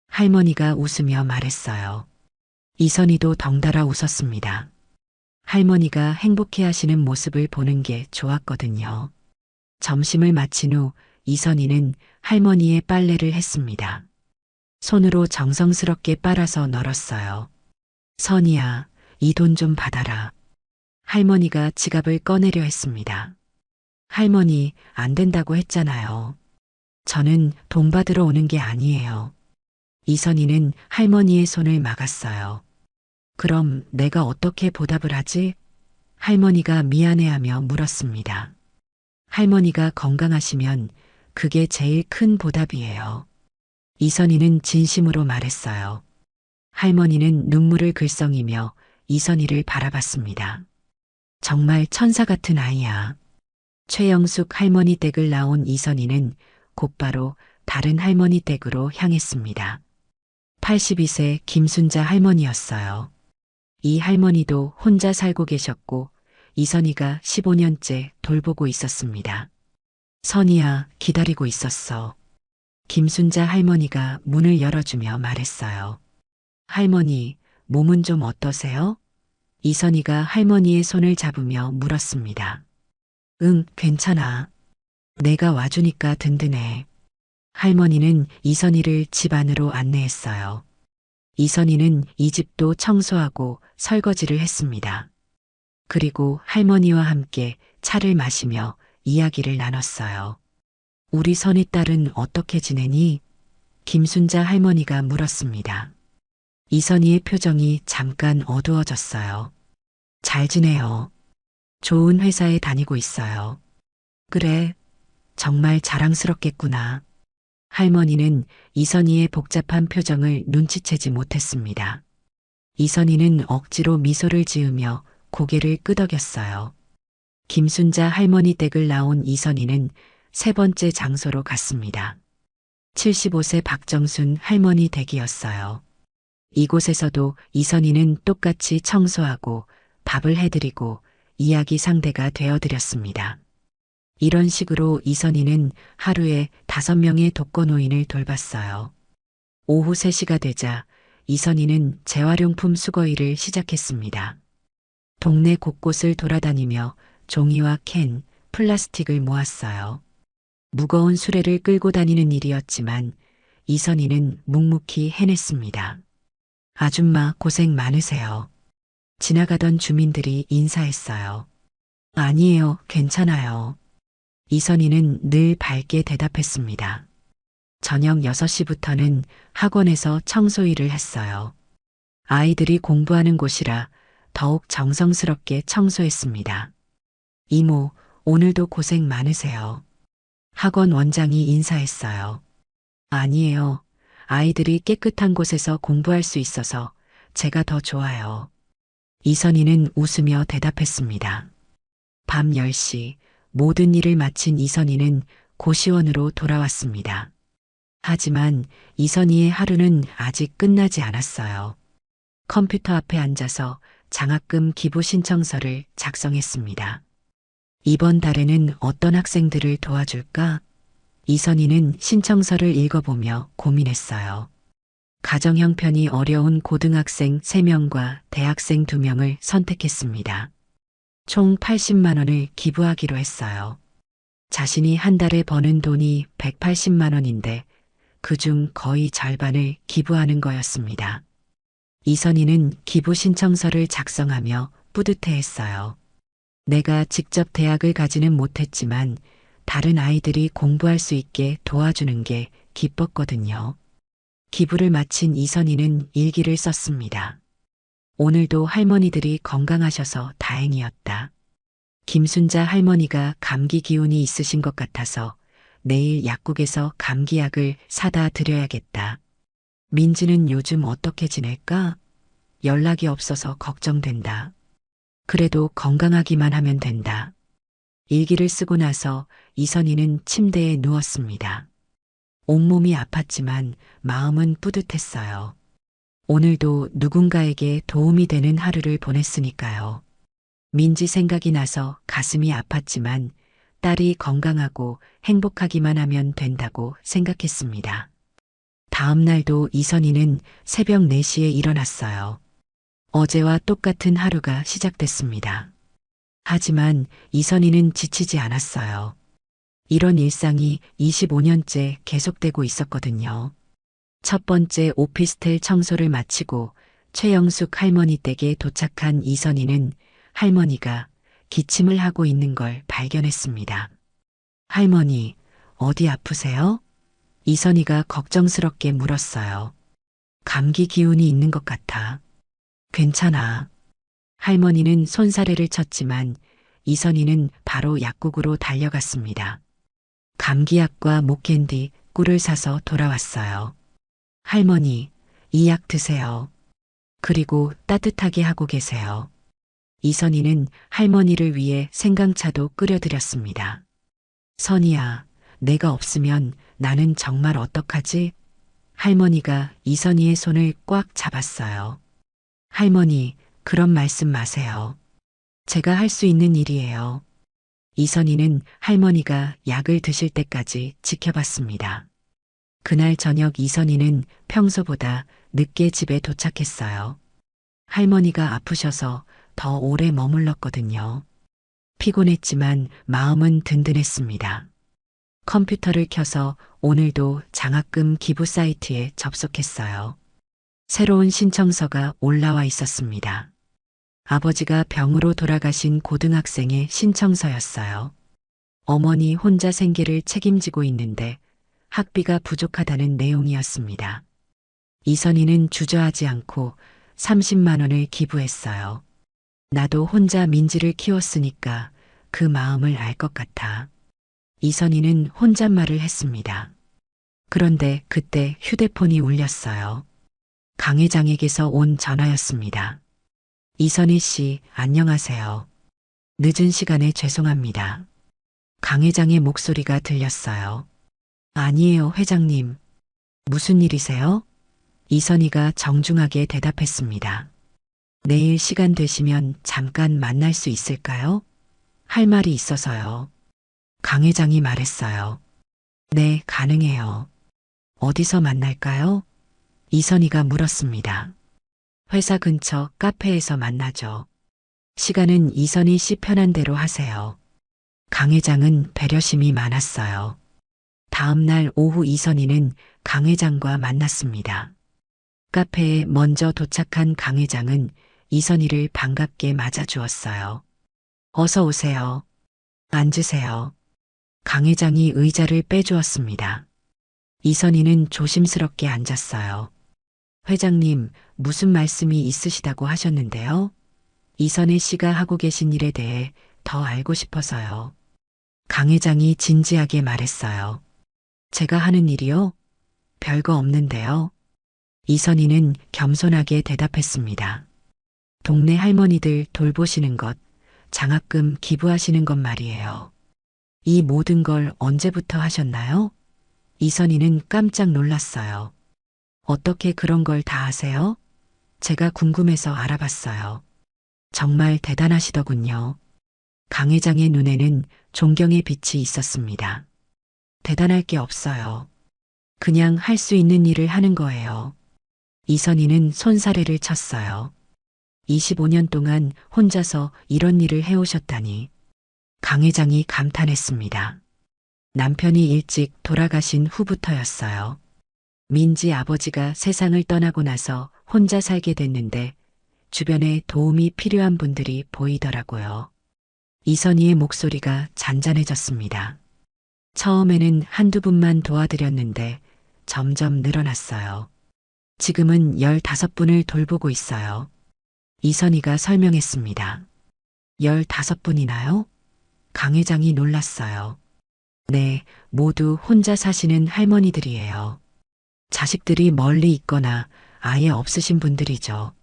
할머니가 웃으며 말했어요. 이선희도 덩달아 웃었습니다. 할머니가 행복해 하시는 모습을 보는 게 좋았거든요. 점심을 마친 후 이선희는 할머니의 빨래를 했습니다. 손으로 정성스럽게 빨아서 널었어요. 선희야, 이 돈 좀 받아라. 할머니가 지갑을 꺼내려 했습니다. 할머니, 안 된다고 했잖아요. 저는 돈 받으러 오는 게 아니에요. 이선희는 할머니의 손을 막았어요. 그럼 내가 어떻게 보답을 하지? 할머니가 미안해하며 물었습니다. 할머니가 건강하시면 그게 제일 큰 보답이에요. 이선희는 진심으로 말했어요. 할머니는 눈물을 글썽이며 이선희를 바라봤습니다. 정말 천사 같은 아이야. 최영숙 할머니 댁을 나온 이선희는 곧바로 다른 할머니 댁으로 향했습니다. 82세 김순자 할머니였어요. 이 할머니도 혼자 살고 계셨고 이선희가 15년째 돌보고 있었습니다. 선희야, 기다리고 있었어. 김순자 할머니가 문을 열어주며 말했어요. 할머니, 몸은 좀 어떠세요? 이선희가 할머니의 손을 잡으며 물었습니다. 응, 괜찮아. 내가 와주니까 든든해. 할머니는 이선희를 집 안으로 안내했어요. 이선희는 이 집도 청소하고 설거지를 했습니다. 그리고 할머니와 함께 차를 마시며 이야기를 나눴어요. 우리 선희 딸은 어떻게 지내니? 김순자 할머니가 물었습니다. 이선희의 표정이 잠깐 어두워졌어요. 잘 지내요. 좋은 회사에 다니고 있어요. 그래, 정말 자랑스럽겠구나. 할머니는 이선희의 복잡한 표정을 눈치채지 못했습니다. 이선희는 억지로 미소를 지으며 고개를 끄덕였어요. 김순자 할머니 댁을 나온 이선희는 세 번째 장소로 갔습니다. 75세 박정순 할머니 댁이었어요. 이곳에서도 이선희는 똑같이 청소하고 밥을 해드리고 이야기 상대가 되어드렸습니다. 이런 식으로 이선희는 하루에 5명의 독거노인을 돌봤어요. 오후 3시가 되자 이선희는 재활용품 수거 일을 시작했습니다. 동네 곳곳을 돌아다니며 종이와 캔, 플라스틱을 모았어요. 무거운 수레를 끌고 다니는 일이었지만 이선희는 묵묵히 해냈습니다. 아줌마 고생 많으세요. 지나가던 주민들이 인사했어요. 아니에요, 괜찮아요. 이선희는 늘 밝게 대답했습니다. 저녁 6시부터는 학원에서 청소 일을 했어요. 아이들이 공부하는 곳이라 더욱 정성스럽게 청소했습니다. 이모, 오늘도 고생 많으세요. 학원 원장이 인사했어요. 아니에요. 아이들이 깨끗한 곳에서 공부할 수 있어서 제가 더 좋아요. 이선희는 웃으며 대답했습니다. 밤 10시 모든 일을 마친 이선희는 고시원으로 돌아왔습니다. 하지만 이선희의 하루는 아직 끝나지 않았어요. 컴퓨터 앞에 앉아서 장학금 기부 신청서를 작성했습니다. 이번 달에는 어떤 학생들을 도와줄까? 이선희는 신청서를 읽어보며 고민했어요. 가정 형편이 어려운 고등학생 3명과 대학생 2명을 선택했습니다. 총 80만 원을 기부하기로 했어요. 자신이 한 달에 버는 돈이 180만 원인데 그중 거의 절반을 기부하는 거였습니다. 이선희는 기부 신청서를 작성하며 뿌듯해했어요. 내가 직접 대학을 가지는 못했지만 다른 아이들이 공부할 수 있게 도와주는 게 기뻤거든요. 기부를 마친 이선희는 일기를 썼습니다. 오늘도 할머니들이 건강하셔서 다행이었다. 김순자 할머니가 감기 기운이 있으신 것 같아서 내일 약국에서 감기약을 사다 드려야겠다. 민지는 요즘 어떻게 지낼까? 연락이 없어서 걱정된다. 그래도 건강하기만 하면 된다. 일기를 쓰고 나서 이선희는 침대에 누웠습니다. 온몸이 아팠지만 마음은 뿌듯했어요. 오늘도 누군가에게 도움이 되는 하루를 보냈으니까요. 민지 생각이 나서 가슴이 아팠지만 딸이 건강하고 행복하기만 하면 된다고 생각했습니다. 다음 날도 이선희는 새벽 4시에 일어났어요. 어제와 똑같은 하루가 시작됐습니다. 하지만 이선희는 지치지 않았어요. 이런 일상이 25년째 계속되고 있었거든요. 첫 번째 오피스텔 청소를 마치고 최영숙 할머니 댁에 도착한 이선희는 할머니가 기침을 하고 있는 걸 발견했습니다. 할머니, 어디 아프세요? 이선희가 걱정스럽게 물었어요. 감기 기운이 있는 것 같아. 괜찮아. 할머니는 손사래를 쳤지만 이선희는 바로 약국으로 달려갔습니다. 감기약과 목캔디, 꿀을 사서 돌아왔어요. 할머니, 이 약 드세요. 그리고 따뜻하게 하고 계세요. 이선희는 할머니를 위해 생강차도 끓여드렸습니다. 선희야, 내가 없으면 나는 정말 어떡하지? 할머니가 이선희의 손을 꽉 잡았어요. 할머니, 그런 말씀 마세요. 제가 할 수 있는 일이에요. 이선희는 할머니가 약을 드실 때까지 지켜봤습니다. 그날 저녁 이선희는 평소보다 늦게 집에 도착했어요. 할머니가 아프셔서 더 오래 머물렀거든요. 피곤했지만 마음은 든든했습니다. 컴퓨터를 켜서 오늘도 장학금 기부 사이트에 접속했어요. 새로운 신청서가 올라와 있었습니다. 아버지가 병으로 돌아가신 고등학생의 신청서였어요. 어머니 혼자 생계를 책임지고 있는데 학비가 부족하다는 내용이었습니다. 이선희는 주저하지 않고 30만 원을 기부했어요. 나도 혼자 민지를 키웠으니까 그 마음을 알 것 같아. 이선희는 혼잣말을 했습니다. 그런데 그때 휴대폰이 울렸어요. 강 회장에게서 온 전화였습니다. 이선희 씨, 안녕하세요. 늦은 시간에 죄송합니다. 강 회장의 목소리가 들렸어요. 아니에요, 회장님. 무슨 일이세요? 이선희가 정중하게 대답했습니다. 내일 시간 되시면 잠깐 만날 수 있을까요? 할 말이 있어서요. 강 회장이 말했어요. 네, 가능해요. 어디서 만날까요? 이선희가 물었습니다. 회사 근처 카페에서 만나죠. 시간은 이선희 씨 편한 대로 하세요. 강 회장은 배려심이 많았어요. 다음 날 오후 이선희는 강 회장과 만났습니다. 카페에 먼저 도착한 강 회장은 이선희를 반갑게 맞아주었어요. 어서 오세요. 앉으세요. 강 회장이 의자를 빼주었습니다. 이선희는 조심스럽게 앉았어요. 회장님, 무슨 말씀이 있으시다고 하셨는데요? 이선희 씨가 하고 계신 일에 대해 더 알고 싶어서요. 강 회장이 진지하게 말했어요. 제가 하는 일이요? 별거 없는데요. 이선희는 겸손하게 대답했습니다. 동네 할머니들 돌보시는 것, 장학금 기부하시는 것 말이에요. 이 모든 걸 언제부터 하셨나요? 이선희는 깜짝 놀랐어요. 어떻게 그런 걸 다 아세요? 제가 궁금해서 알아봤어요. 정말 대단하시더군요. 강 회장의 눈에는 존경의 빛이 있었습니다. 대단할 게 없어요. 그냥 할 수 있는 일을 하는 거예요. 이선희는 손사래를 쳤어요. 25년 동안 혼자서 이런 일을 해오셨다니. 강 회장이 감탄했습니다. 남편이 일찍 돌아가신 후부터였어요. 민지 아버지가 세상을 떠나고 나서 혼자 살게 됐는데 주변에 도움이 필요한 분들이 보이더라고요. 이선희의 목소리가 잔잔해졌습니다. 처음에는 한두 분만 도와드렸는데 점점 늘어났어요. 지금은 15분을 돌보고 있어요. 이선희가 설명했습니다. 15분이나요? 강 회장이 놀랐어요. 네, 모두 혼자 사시는 할머니들이에요. 자식들이 멀리 있거나 아예 없으신 분들이죠.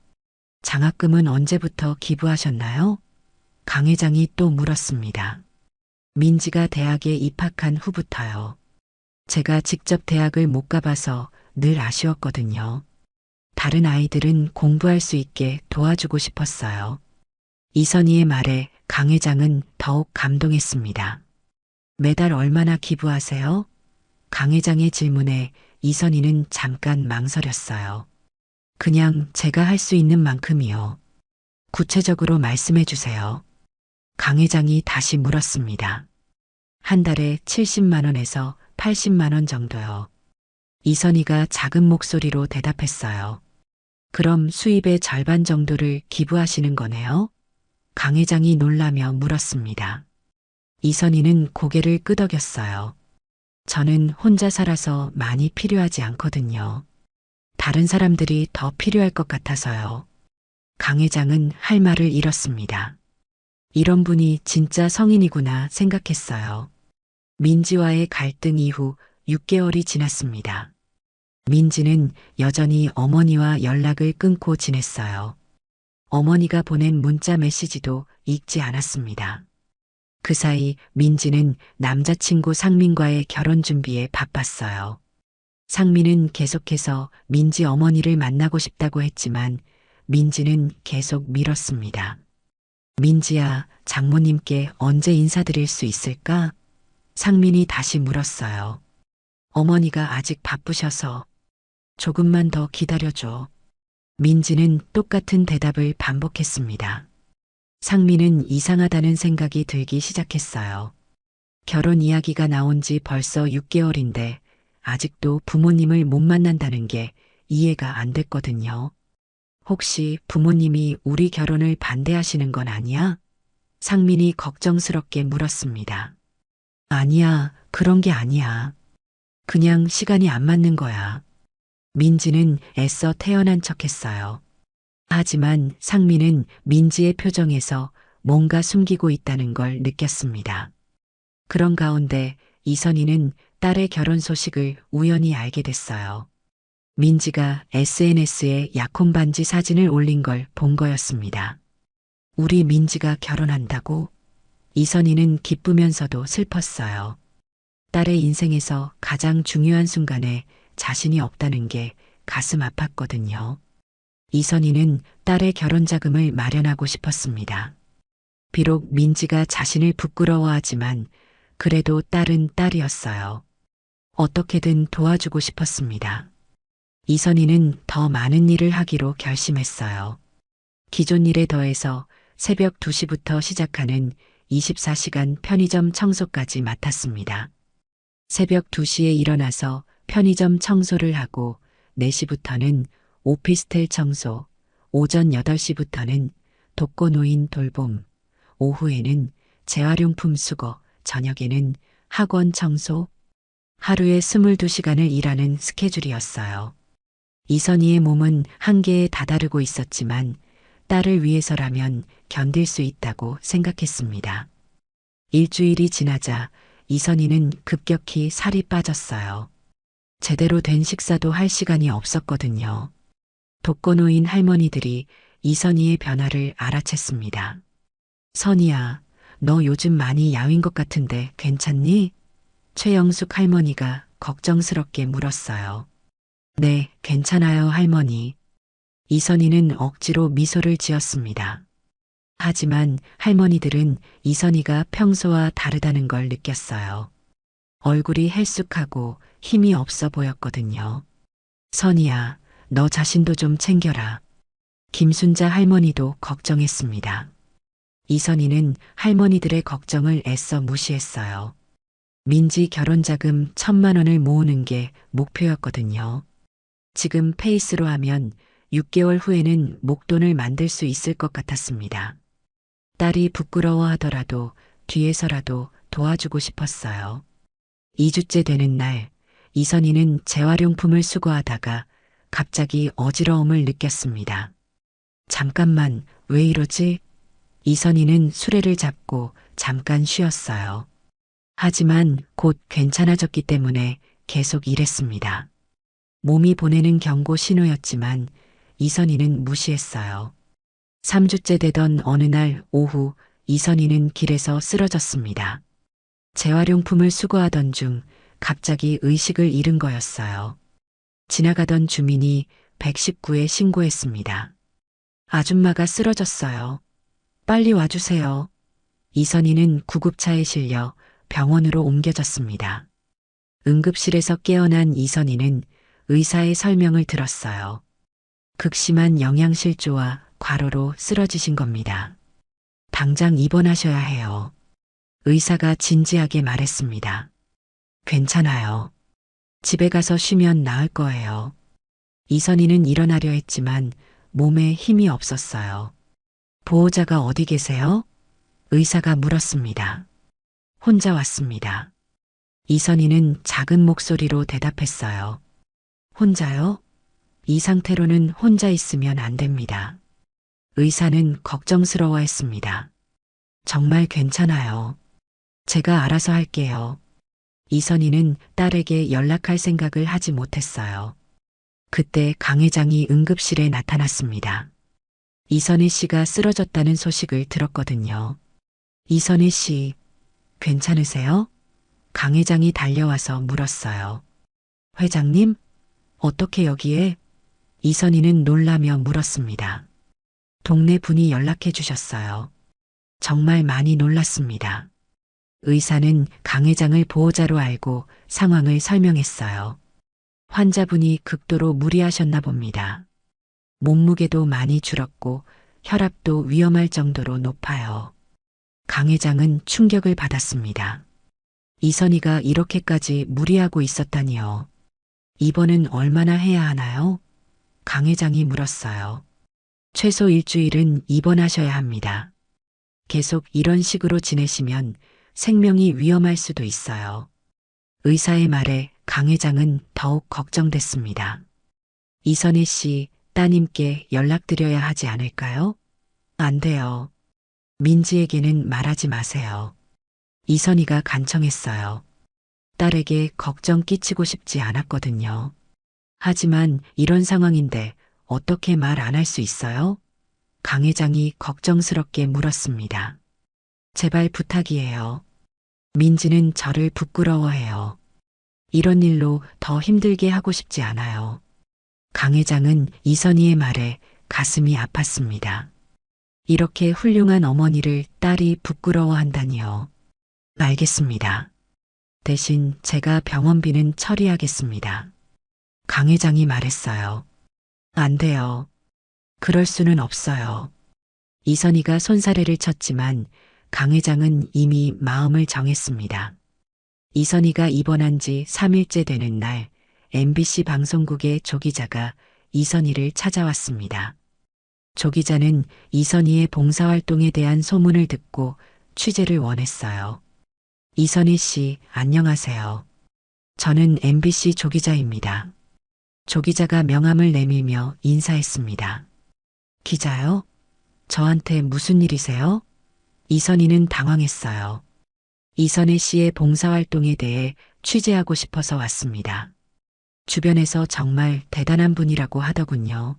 장학금은 언제부터 기부하셨나요? 강 회장이 또 물었습니다. 민지가 대학에 입학한 후부터요. 제가 직접 대학을 못 가봐서 늘 아쉬웠거든요. 다른 아이들은 공부할 수 있게 도와주고 싶었어요. 이선희의 말에 강 회장은 더욱 감동했습니다. 매달 얼마나 기부하세요? 강 회장의 질문에 이선희는 잠깐 망설였어요. 그냥 제가 할 수 있는 만큼이요. 구체적으로 말씀해 주세요. 강 회장이 다시 물었습니다. 한 달에 70만 원에서 80만 원 정도요. 이선희가 작은 목소리로 대답했어요. 그럼 수입의 절반 정도를 기부하시는 거네요? 강 회장이 놀라며 물었습니다. 이선희는 고개를 끄덕였어요. 저는 혼자 살아서 많이 필요하지 않거든요. 다른 사람들이 더 필요할 것 같아서요. 강 회장은 할 말을 잃었습니다. 이런 분이 진짜 성인이구나 생각했어요. 민지와의 갈등 이후 6개월이 지났습니다. 민지는 여전히 어머니와 연락을 끊고 지냈어요. 어머니가 보낸 문자 메시지도 읽지 않았습니다. 그 사이 민지는 남자친구 상민과의 결혼 준비에 바빴어요. 상민은 계속해서 민지 어머니를 만나고 싶다고 했지만 민지는 계속 미뤘습니다. 민지야, 장모님께 언제 인사드릴 수 있을까? 상민이 다시 물었어요. 어머니가 아직 바쁘셔서 조금만 더 기다려줘. 민지는 똑같은 대답을 반복했습니다. 상민은 이상하다는 생각이 들기 시작했어요. 결혼 이야기가 나온 지 벌써 6개월인데 아직도 부모님을 못 만난다는 게 이해가 안 됐거든요. 혹시 부모님이 우리 결혼을 반대하시는 건 아니야? 상민이 걱정스럽게 물었습니다. 아니야, 그런 게 아니야. 그냥 시간이 안 맞는 거야. 민지는 애써 태연한 척했어요. 하지만 상민은 민지의 표정에서 뭔가 숨기고 있다는 걸 느꼈습니다. 그런 가운데 이선희는 딸의 결혼 소식을 우연히 알게 됐어요. 민지가 SNS에 약혼 반지 사진을 올린 걸 본 거였습니다. 우리 민지가 결혼한다고? 이선희는 기쁘면서도 슬펐어요. 딸의 인생에서 가장 중요한 순간에 자신이 없다는 게 가슴 아팠거든요. 이선희는 딸의 결혼 자금을 마련하고 싶었습니다. 비록 민지가 자신을 부끄러워하지만 그래도 딸은 딸이었어요. 어떻게든 도와주고 싶었습니다. 이선희는 더 많은 일을 하기로 결심했어요. 기존 일에 더해서 새벽 2시부터 시작하는 24시간 편의점 청소까지 맡았습니다. 새벽 2시에 일어나서 편의점 청소를 하고 4시부터는 오피스텔 청소, 오전 8시부터는 독거노인 돌봄, 오후에는 재활용품 수거, 저녁에는 학원 청소, 하루에 22시간을 일하는 스케줄이었어요. 이선희의 몸은 한계에 다다르고 있었지만 딸을 위해서라면 견딜 수 있다고 생각했습니다. 일주일이 지나자 이선희는 급격히 살이 빠졌어요. 제대로 된 식사도 할 시간이 없었거든요. 독거노인 할머니들이 이선희의 변화를 알아챘습니다. 선희야, 너 요즘 많이 야윈 것 같은데 괜찮니? 최영숙 할머니가 걱정스럽게 물었어요. 네, 괜찮아요, 할머니. 이선희는 억지로 미소를 지었습니다. 하지만 할머니들은 이선희가 평소와 다르다는 걸 느꼈어요. 얼굴이 헬쑥하고 힘이 없어 보였거든요. 선희야, 너 자신도 좀 챙겨라. 김순자 할머니도 걱정했습니다. 이선희는 할머니들의 걱정을 애써 무시했어요. 민지 결혼자금 1,000만 원을 모으는 게 목표였거든요. 지금 페이스로 하면 6개월 후에는 목돈을 만들 수 있을 것 같았습니다. 딸이 부끄러워하더라도 뒤에서라도 도와주고 싶었어요. 2주째 되는 날, 이선희는 재활용품을 수거하다가 갑자기 어지러움을 느꼈습니다. 잠깐만, 왜 이러지? 이선희는 수레를 잡고 잠깐 쉬었어요. 하지만 곧 괜찮아졌기 때문에 계속 일했습니다. 몸이 보내는 경고 신호였지만 이선희는 무시했어요. 3주째 되던 어느 날 오후 이선희는 길에서 쓰러졌습니다. 재활용품을 수거하던 중 갑자기 의식을 잃은 거였어요. 지나가던 주민이 119에 신고했습니다. 아줌마가 쓰러졌어요. 빨리 와주세요. 이선희는 구급차에 실려 병원으로 옮겨졌습니다. 응급실에서 깨어난 이선희는 의사의 설명을 들었어요. 극심한 영양실조와 과로로 쓰러지신 겁니다. 당장 입원하셔야 해요. 의사가 진지하게 말했습니다. 괜찮아요. 집에 가서 쉬면 나을 거예요. 이선희는 일어나려 했지만 몸에 힘이 없었어요. 보호자가 어디 계세요? 의사가 물었습니다. 혼자 왔습니다. 이선희는 작은 목소리로 대답했어요. 혼자요? 이 상태로는 혼자 있으면 안 됩니다. 의사는 걱정스러워했습니다. 정말 괜찮아요. 제가 알아서 할게요. 이선희는 딸에게 연락할 생각을 하지 못했어요. 그때 강 회장이 응급실에 나타났습니다. 이선희 씨가 쓰러졌다는 소식을 들었거든요. 이선희 씨, 괜찮으세요? 강 회장이 달려와서 물었어요. 회장님, 어떻게 여기에? 이선희는 놀라며 물었습니다. 동네 분이 연락해 주셨어요. 정말 많이 놀랐습니다. 의사는 강 회장을 보호자로 알고 상황을 설명했어요. 환자분이 극도로 무리하셨나 봅니다. 몸무게도 많이 줄었고 혈압도 위험할 정도로 높아요. 강 회장은 충격을 받았습니다. 이선희가 이렇게까지 무리하고 있었다니요. 입원은 얼마나 해야 하나요? 강 회장이 물었어요. 최소 일주일은 입원하셔야 합니다. 계속 이런 식으로 지내시면 생명이 위험할 수도 있어요. 의사의 말에 강 회장은 더욱 걱정됐습니다. 이선희 씨, 따님께 연락드려야 하지 않을까요? 안 돼요. 민지에게는 말하지 마세요. 이선희가 간청했어요. 딸에게 걱정 끼치고 싶지 않았거든요. 하지만 이런 상황인데 어떻게 말 안 할 수 있어요? 강 회장이 걱정스럽게 물었습니다. 제발 부탁이에요. 민지는 저를 부끄러워해요. 이런 일로 더 힘들게 하고 싶지 않아요. 강 회장은 이선희의 말에 가슴이 아팠습니다. 이렇게 훌륭한 어머니를 딸이 부끄러워한다니요. 알겠습니다. 대신 제가 병원비는 처리하겠습니다. 강 회장이 말했어요. 안 돼요. 그럴 수는 없어요. 이선희가 손사래를 쳤지만 강 회장은 이미 마음을 정했습니다. 이선희가 입원한 지 3일째 되는 날 MBC 방송국의 조 기자가 이선희를 찾아왔습니다. 조 기자는 이선희의 봉사활동에 대한 소문을 듣고 취재를 원했어요. 이선희 씨, 안녕하세요. 저는 MBC 조 기자입니다. 조 기자가 명함을 내밀며 인사했습니다. 기자요? 저한테 무슨 일이세요? 이선희는 당황했어요. 이선희 씨의 봉사활동에 대해 취재하고 싶어서 왔습니다. 주변에서 정말 대단한 분이라고 하더군요.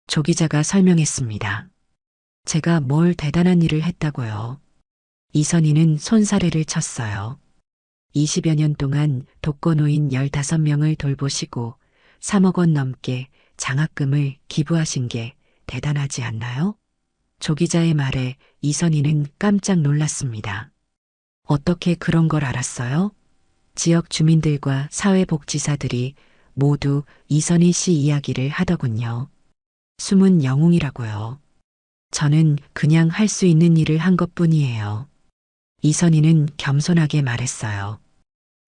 조 기자가 설명했습니다. 제가 뭘 대단한 일을 했다고요. 이선희는 손사래를 쳤어요. 20여 년 동안 독거노인 15명을 돌보시고 3억 원 넘게 장학금을 기부하신 게 대단하지 않나요? 조 기자의 말에 이선희는 깜짝 놀랐습니다. 어떻게 그런 걸 알았어요? 지역 주민들과 사회복지사들이 모두 이선희 씨 이야기를 하더군요. 숨은 영웅이라고요. 저는 그냥 할 수 있는 일을 한 것뿐이에요. 이선희는 겸손하게 말했어요.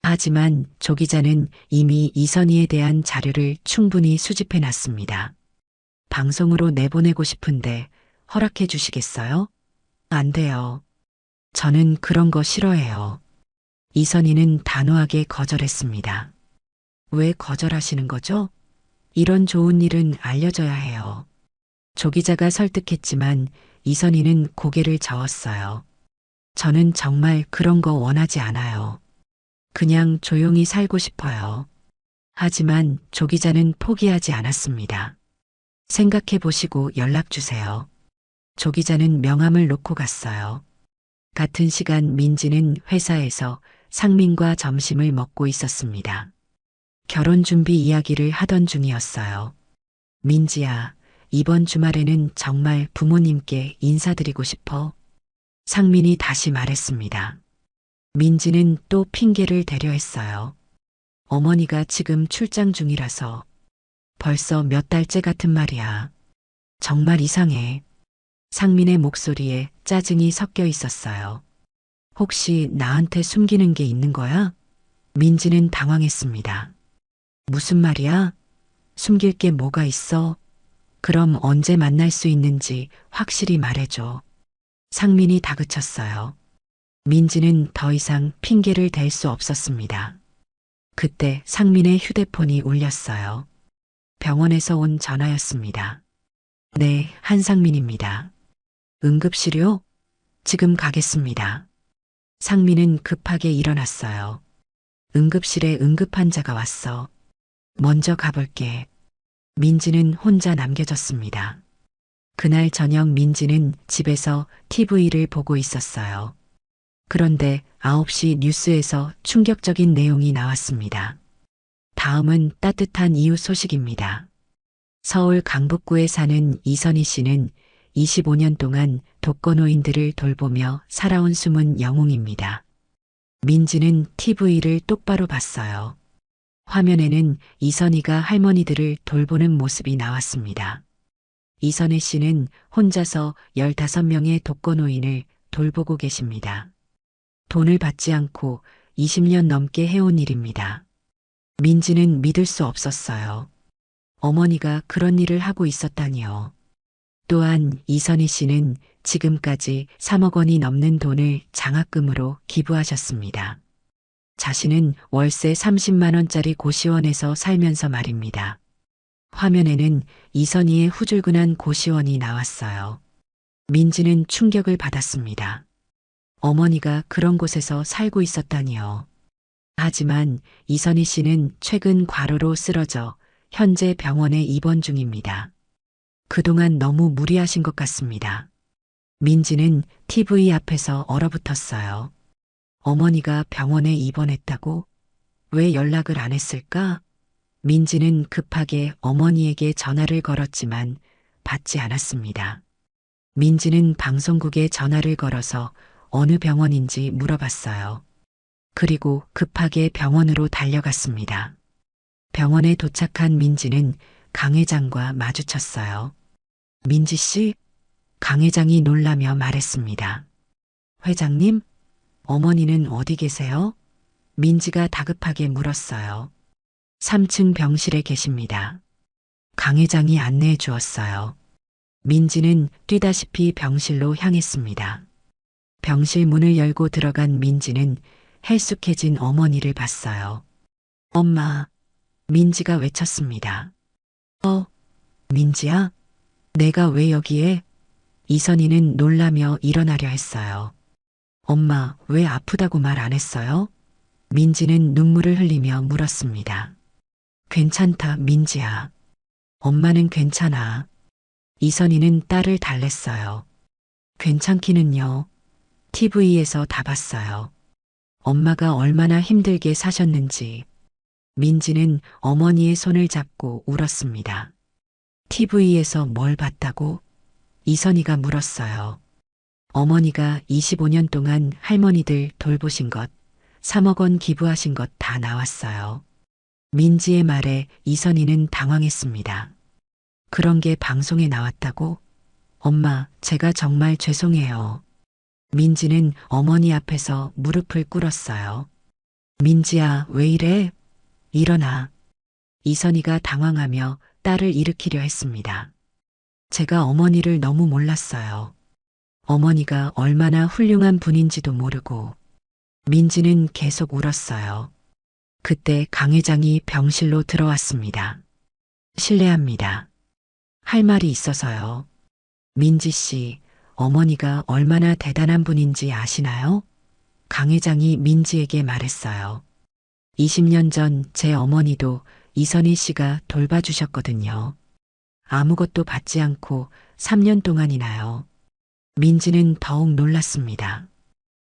하지만 조 기자는 이미 이선희에 대한 자료를 충분히 수집해 놨습니다. 방송으로 내보내고 싶은데 허락해 주시겠어요? 안 돼요. 저는 그런 거 싫어해요. 이선희는 단호하게 거절했습니다. 왜 거절하시는 거죠? 이런 좋은 일은 알려져야 해요. 조 기자가 설득했지만 이선희는 고개를 저었어요. 저는 정말 그런 거 원하지 않아요. 그냥 조용히 살고 싶어요. 하지만 조 기자는 포기하지 않았습니다. 생각해 보시고 연락 주세요. 조 기자는 명함을 놓고 갔어요. 같은 시간 민지는 회사에서 상민과 점심을 먹고 있었습니다. 결혼 준비 이야기를 하던 중이었어요. 민지야, 이번 주말에는 정말 부모님께 인사드리고 싶어. 상민이 다시 말했습니다. 민지는 또 핑계를 대려 했어요. 어머니가 지금 출장 중이라서. 벌써 몇 달째 같은 말이야. 정말 이상해. 상민의 목소리에 짜증이 섞여 있었어요. 혹시 나한테 숨기는 게 있는 거야? 민지는 당황했습니다. 무슨 말이야? 숨길 게 뭐가 있어? 그럼 언제 만날 수 있는지 확실히 말해줘. 상민이 다그쳤어요. 민지는 더 이상 핑계를 댈 수 없었습니다. 그때 상민의 휴대폰이 울렸어요. 병원에서 온 전화였습니다. 네, 한상민입니다. 응급실요? 지금 가겠습니다. 상민은 급하게 일어났어요. 응급실에 응급환자가 왔어. 먼저 가볼게. 민지는 혼자 남겨졌습니다. 그날 저녁 민지는 집에서 TV를 보고 있었어요. 그런데 9시 뉴스에서 충격적인 내용이 나왔습니다. 다음은 따뜻한 이웃 소식입니다. 서울 강북구에 사는 이선희 씨는 25년 동안 독거노인들을 돌보며 살아온 숨은 영웅입니다. 민지는 TV를 똑바로 봤어요. 화면에는 이선희가 할머니들을 돌보는 모습이 나왔습니다. 이선희 씨는 혼자서 15명의 독거노인을 돌보고 계십니다. 돈을 받지 않고 20년 넘게 해온 일입니다. 민지는 믿을 수 없었어요. 어머니가 그런 일을 하고 있었다니요. 또한 이선희 씨는 지금까지 3억 원이 넘는 돈을 장학금으로 기부하셨습니다. 자신은 월세 30만 원짜리 고시원에서 살면서 말입니다. 화면에는 이선희의 후줄근한 고시원이 나왔어요. 민지는 충격을 받았습니다. 어머니가 그런 곳에서 살고 있었다니요. 하지만 이선희 씨는 최근 과로로 쓰러져 현재 병원에 입원 중입니다. 그동안 너무 무리하신 것 같습니다. 민지는 TV 앞에서 얼어붙었어요. 어머니가 병원에 입원했다고? 왜 연락을 안 했을까? 민지는 급하게 어머니에게 전화를 걸었지만 받지 않았습니다. 민지는 방송국에 전화를 걸어서 어느 병원인지 물어봤어요. 그리고 급하게 병원으로 달려갔습니다. 병원에 도착한 민지는 강 회장과 마주쳤어요. 민지 씨? 강 회장이 놀라며 말했습니다. 회장님? 어머니는 어디 계세요? 민지가 다급하게 물었어요. 3층 병실에 계십니다. 강 회장이 안내해 주었어요. 민지는 뛰다시피 병실로 향했습니다. 병실 문을 열고 들어간 민지는 헬쑥해진 어머니를 봤어요. 엄마, 민지가 외쳤습니다. 민지야? 내가 왜 여기에? 이선희는 놀라며 일어나려 했어요. 엄마, 왜 아프다고 말 안 했어요? 민지는 눈물을 흘리며 물었습니다. 괜찮다, 민지야. 엄마는 괜찮아. 이선희는 딸을 달랬어요. 괜찮기는요. TV에서 다 봤어요. 엄마가 얼마나 힘들게 사셨는지. 민지는 어머니의 손을 잡고 울었습니다. TV에서 뭘 봤다고? 이선희가 물었어요. 어머니가 25년 동안 할머니들 돌보신 것, 3억 원 기부하신 것 다 나왔어요. 민지의 말에 이선희는 당황했습니다. 그런 게 방송에 나왔다고? 엄마, 제가 정말 죄송해요. 민지는 어머니 앞에서 무릎을 꿇었어요. 민지야, 왜 이래? 일어나. 이선희가 당황하며 딸을 일으키려 했습니다. 제가 어머니를 너무 몰랐어요. 어머니가 얼마나 훌륭한 분인지도 모르고. 민지는 계속 울었어요. 그때 강 회장이 병실로 들어왔습니다. 실례합니다. 할 말이 있어서요. 민지 씨, 어머니가 얼마나 대단한 분인지 아시나요? 강 회장이 민지에게 말했어요. 20년 전 제 어머니도 이선희 씨가 돌봐주셨거든요. 아무것도 받지 않고 3년 동안이나요. 민지는 더욱 놀랐습니다.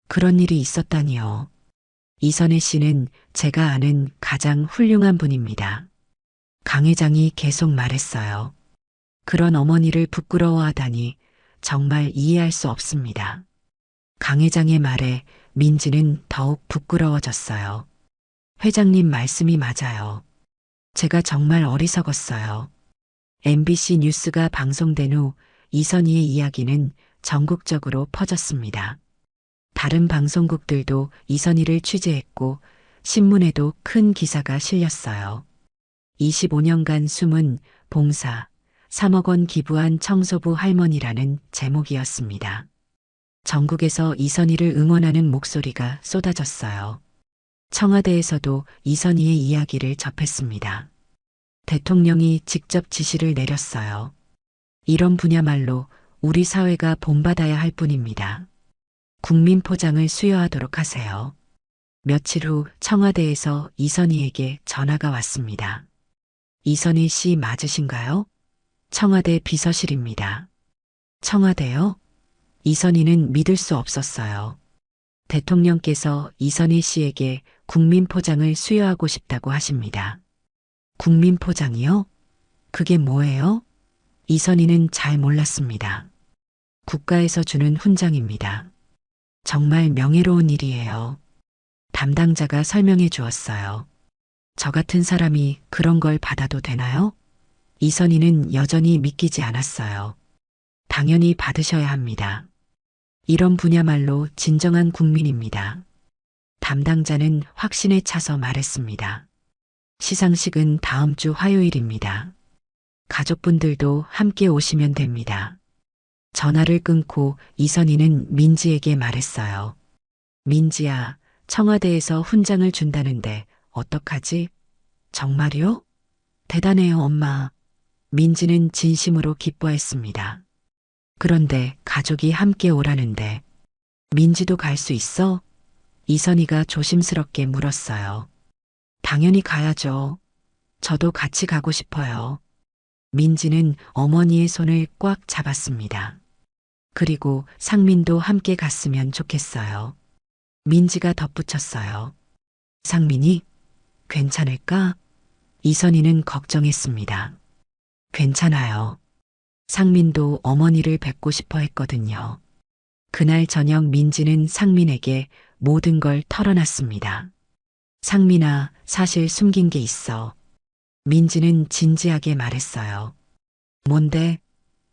그런 일이 있었다니요. 이선희 씨는 제가 아는 가장 훌륭한 분입니다. 강 회장이 계속 말했어요. 그런 어머니를 부끄러워하다니 정말 이해할 수 없습니다. 강 회장의 말에 민지는 더욱 부끄러워졌어요. 회장님 말씀이 맞아요. 제가 정말 어리석었어요. MBC 뉴스가 방송된 후 이선희의 이야기는 전국적으로 퍼졌습니다. 다른 방송국들도 이선희를 취재했고 신문에도 큰 기사가 실렸어요. 25년간 숨은 봉사, 3억 원 기부한 청소부 할머니라는 제목이었습니다. 전국에서 이선희를 응원하는 목소리가 쏟아졌어요. 청와대에서도 이선희의 이야기를 접했습니다. 대통령이 직접 지시를 내렸어요. 이런 분야말로 우리 사회가 본받아야 할 뿐입니다. 국민 포장을 수여하도록 하세요. 며칠 후 청와대에서 이선희에게 전화가 왔습니다. 이선희 씨 맞으신가요? 청와대 비서실입니다. 청와대요? 이선희는 믿을 수 없었어요. 대통령께서 이선희 씨에게 국민 포장을 수여하고 싶다고 하십니다. 국민 포장이요? 그게 뭐예요? 이선희는 잘 몰랐습니다. 국가에서 주는 훈장입니다. 정말 명예로운 일이에요. 담당자가 설명해 주었어요. 저 같은 사람이 그런 걸 받아도 되나요? 이선희는 여전히 믿기지 않았어요. 당연히 받으셔야 합니다. 이런 분야말로 진정한 국민입니다. 담당자는 확신에 차서 말했습니다. 시상식은 다음 주 화요일입니다. 가족분들도 함께 오시면 됩니다. 전화를 끊고 이선희는 민지에게 말했어요. 민지야, 청와대에서 훈장을 준다는데 어떡하지? 정말요? 대단해요, 엄마. 민지는 진심으로 기뻐했습니다. 그런데 가족이 함께 오라는데 민지도 갈 수 있어? 이선희가 조심스럽게 물었어요. 당연히 가야죠. 저도 같이 가고 싶어요. 민지는 어머니의 손을 꽉 잡았습니다. 그리고 상민도 함께 갔으면 좋겠어요. 민지가 덧붙였어요. 상민이? 괜찮을까? 이선희는 걱정했습니다. 괜찮아요. 상민도 어머니를 뵙고 싶어 했거든요. 그날 저녁 민지는 상민에게 모든 걸 털어놨습니다. 상민아, 사실 숨긴 게 있어. 민지는 진지하게 말했어요. 뭔데?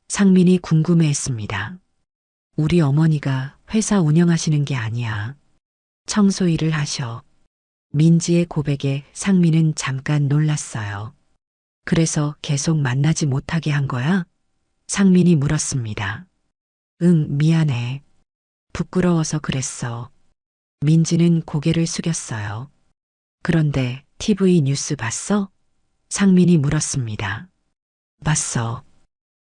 상민이 궁금해했습니다. 우리 어머니가 회사 운영하시는 게 아니야. 청소 일을 하셔. 민지의 고백에 상민은 잠깐 놀랐어요. 그래서 계속 만나지 못하게 한 거야? 상민이 물었습니다. 응, 미안해. 부끄러워서 그랬어. 민지는 고개를 숙였어요. 그런데 TV 뉴스 봤어? 상민이 물었습니다. 봤어.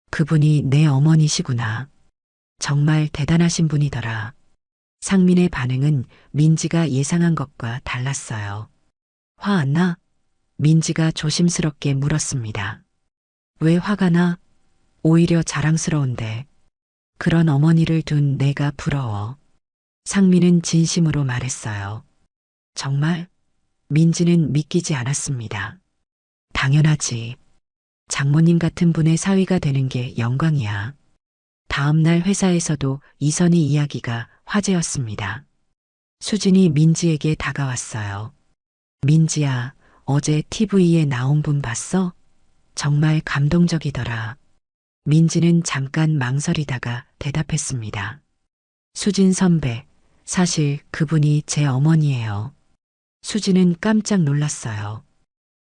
그분이 내 어머니시구나. 정말 대단하신 분이더라. 상민의 반응은 민지가 예상한 것과 달랐어요. 화 안 나? 민지가 조심스럽게 물었습니다. 왜 화가 나? 오히려 자랑스러운데. 그런 어머니를 둔 내가 부러워. 상민은 진심으로 말했어요. 정말? 민지는 믿기지 않았습니다. 당연하지. 장모님 같은 분의 사위가 되는 게 영광이야. 다음 날 회사에서도 이선희 이야기가 화제였습니다. 수진이 민지에게 다가왔어요. 민지야, 어제 TV에 나온 분 봤어? 정말 감동적이더라. 민지는 잠깐 망설이다가 대답했습니다. 수진 선배, 사실 그분이 제 어머니예요. 수진은 깜짝 놀랐어요.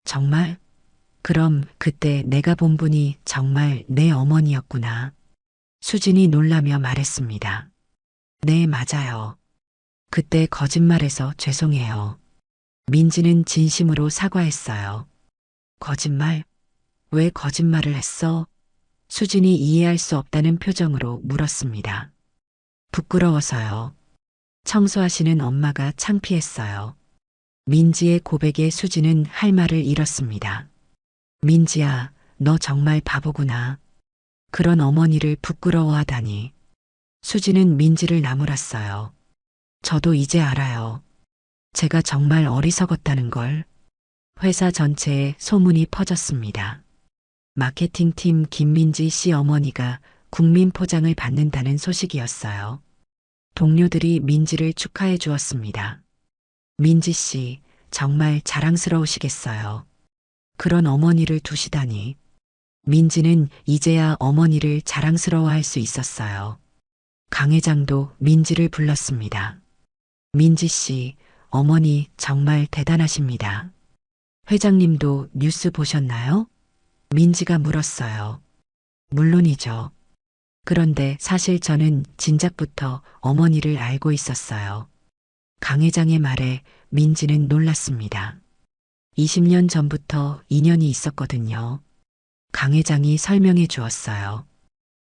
정말? 그럼 그때 내가 본 분이 정말 내 어머니였구나. 수진이 놀라며 말했습니다. 네, 맞아요. 그때 거짓말해서 죄송해요. 민지는 진심으로 사과했어요. 거짓말? 왜 거짓말을 했어? 수진이 이해할 수 없다는 표정으로 물었습니다. 부끄러워서요. 청소하시는 엄마가 창피했어요. 민지의 고백에 수진은 할 말을 잃었습니다. 민지야, 너 정말 바보구나. 그런 어머니를 부끄러워하다니. 수진은 민지를 나무랐어요. 저도 이제 알아요. 제가 정말 어리석었다는 걸. 회사 전체에 소문이 퍼졌습니다. 마케팅팀 김민지 씨 어머니가 국민포장을 받는다는 소식이었어요. 동료들이 민지를 축하해 주었습니다. 민지 씨, 정말 자랑스러우시겠어요. 그런 어머니를 두시다니. 민지는 이제야 어머니를 자랑스러워할 수 있었어요. 강 회장도 민지를 불렀습니다. 민지 씨, 어머니 정말 대단하십니다. 회장님도 뉴스 보셨나요? 민지가 물었어요. 물론이죠. 그런데 사실 저는 진작부터 어머니를 알고 있었어요. 강 회장의 말에 민지는 놀랐습니다. 20년 전부터 인연이 있었거든요. 강 회장이 설명해 주었어요.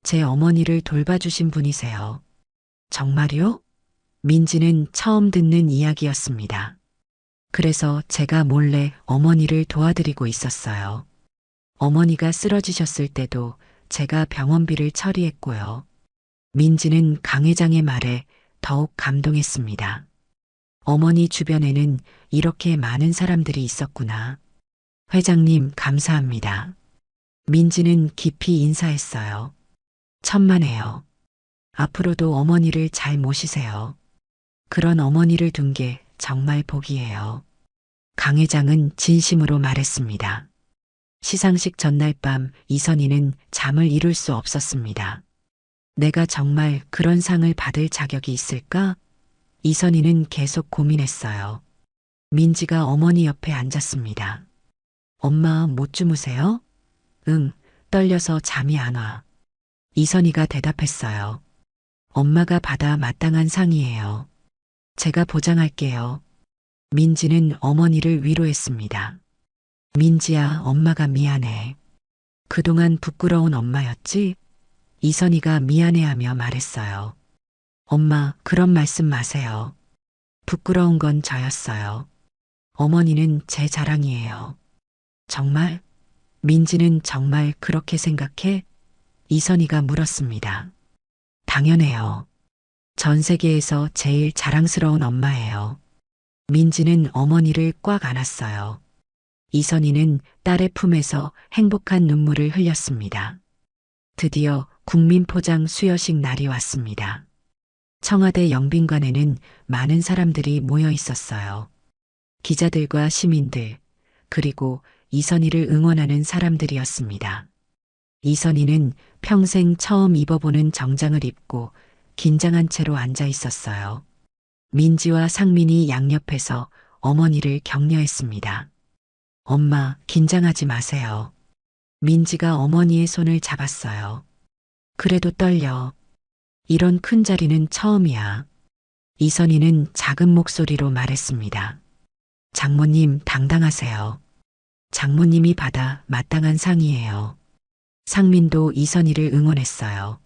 제 어머니를 돌봐주신 분이세요. 정말요? 민지는 처음 듣는 이야기였습니다. 그래서 제가 몰래 어머니를 도와드리고 있었어요. 어머니가 쓰러지셨을 때도 제가 병원비를 처리했고요. 민지는 강 회장의 말에 더욱 감동했습니다. 어머니 주변에는 이렇게 많은 사람들이 있었구나. 회장님, 감사합니다. 민지는 깊이 인사했어요. 천만에요. 앞으로도 어머니를 잘 모시세요. 그런 어머니를 둔 게 정말 복이에요. 강 회장은 진심으로 말했습니다. 시상식 전날 밤 이선희는 잠을 이룰 수 없었습니다. 내가 정말 그런 상을 받을 자격이 있을까? 이선희는 계속 고민했어요. 민지가 어머니 옆에 앉았습니다. 엄마 못 주무세요? 응, 떨려서 잠이 안 와. 이선희가 대답했어요. 엄마가 받아 마땅한 상이에요. 제가 보장할게요. 민지는 어머니를 위로했습니다. 민지야, 엄마가 미안해. 그동안 부끄러운 엄마였지? 이선희가 미안해하며 말했어요. 엄마, 그런 말씀 마세요. 부끄러운 건 저였어요. 어머니는 제 자랑이에요. 정말? 민지는 정말 그렇게 생각해? 이선희가 물었습니다. 당연해요. 전 세계에서 제일 자랑스러운 엄마예요. 민지는 어머니를 꽉 안았어요. 이선희는 딸의 품에서 행복한 눈물을 흘렸습니다. 드디어 국민포장 수여식 날이 왔습니다. 청와대 영빈관에는 많은 사람들이 모여 있었어요. 기자들과 시민들, 그리고 이선희를 응원하는 사람들이었습니다. 이선희는 평생 처음 입어보는 정장을 입고 긴장한 채로 앉아 있었어요. 민지와 상민이 양옆에서 어머니를 격려했습니다. 엄마, 긴장하지 마세요. 민지가 어머니의 손을 잡았어요. 그래도 떨려. 이런 큰 자리는 처음이야. 이선희는 작은 목소리로 말했습니다. 장모님, 당당하세요. 장모님이 받아 마땅한 상이에요. 상민도 이선희를 응원했어요.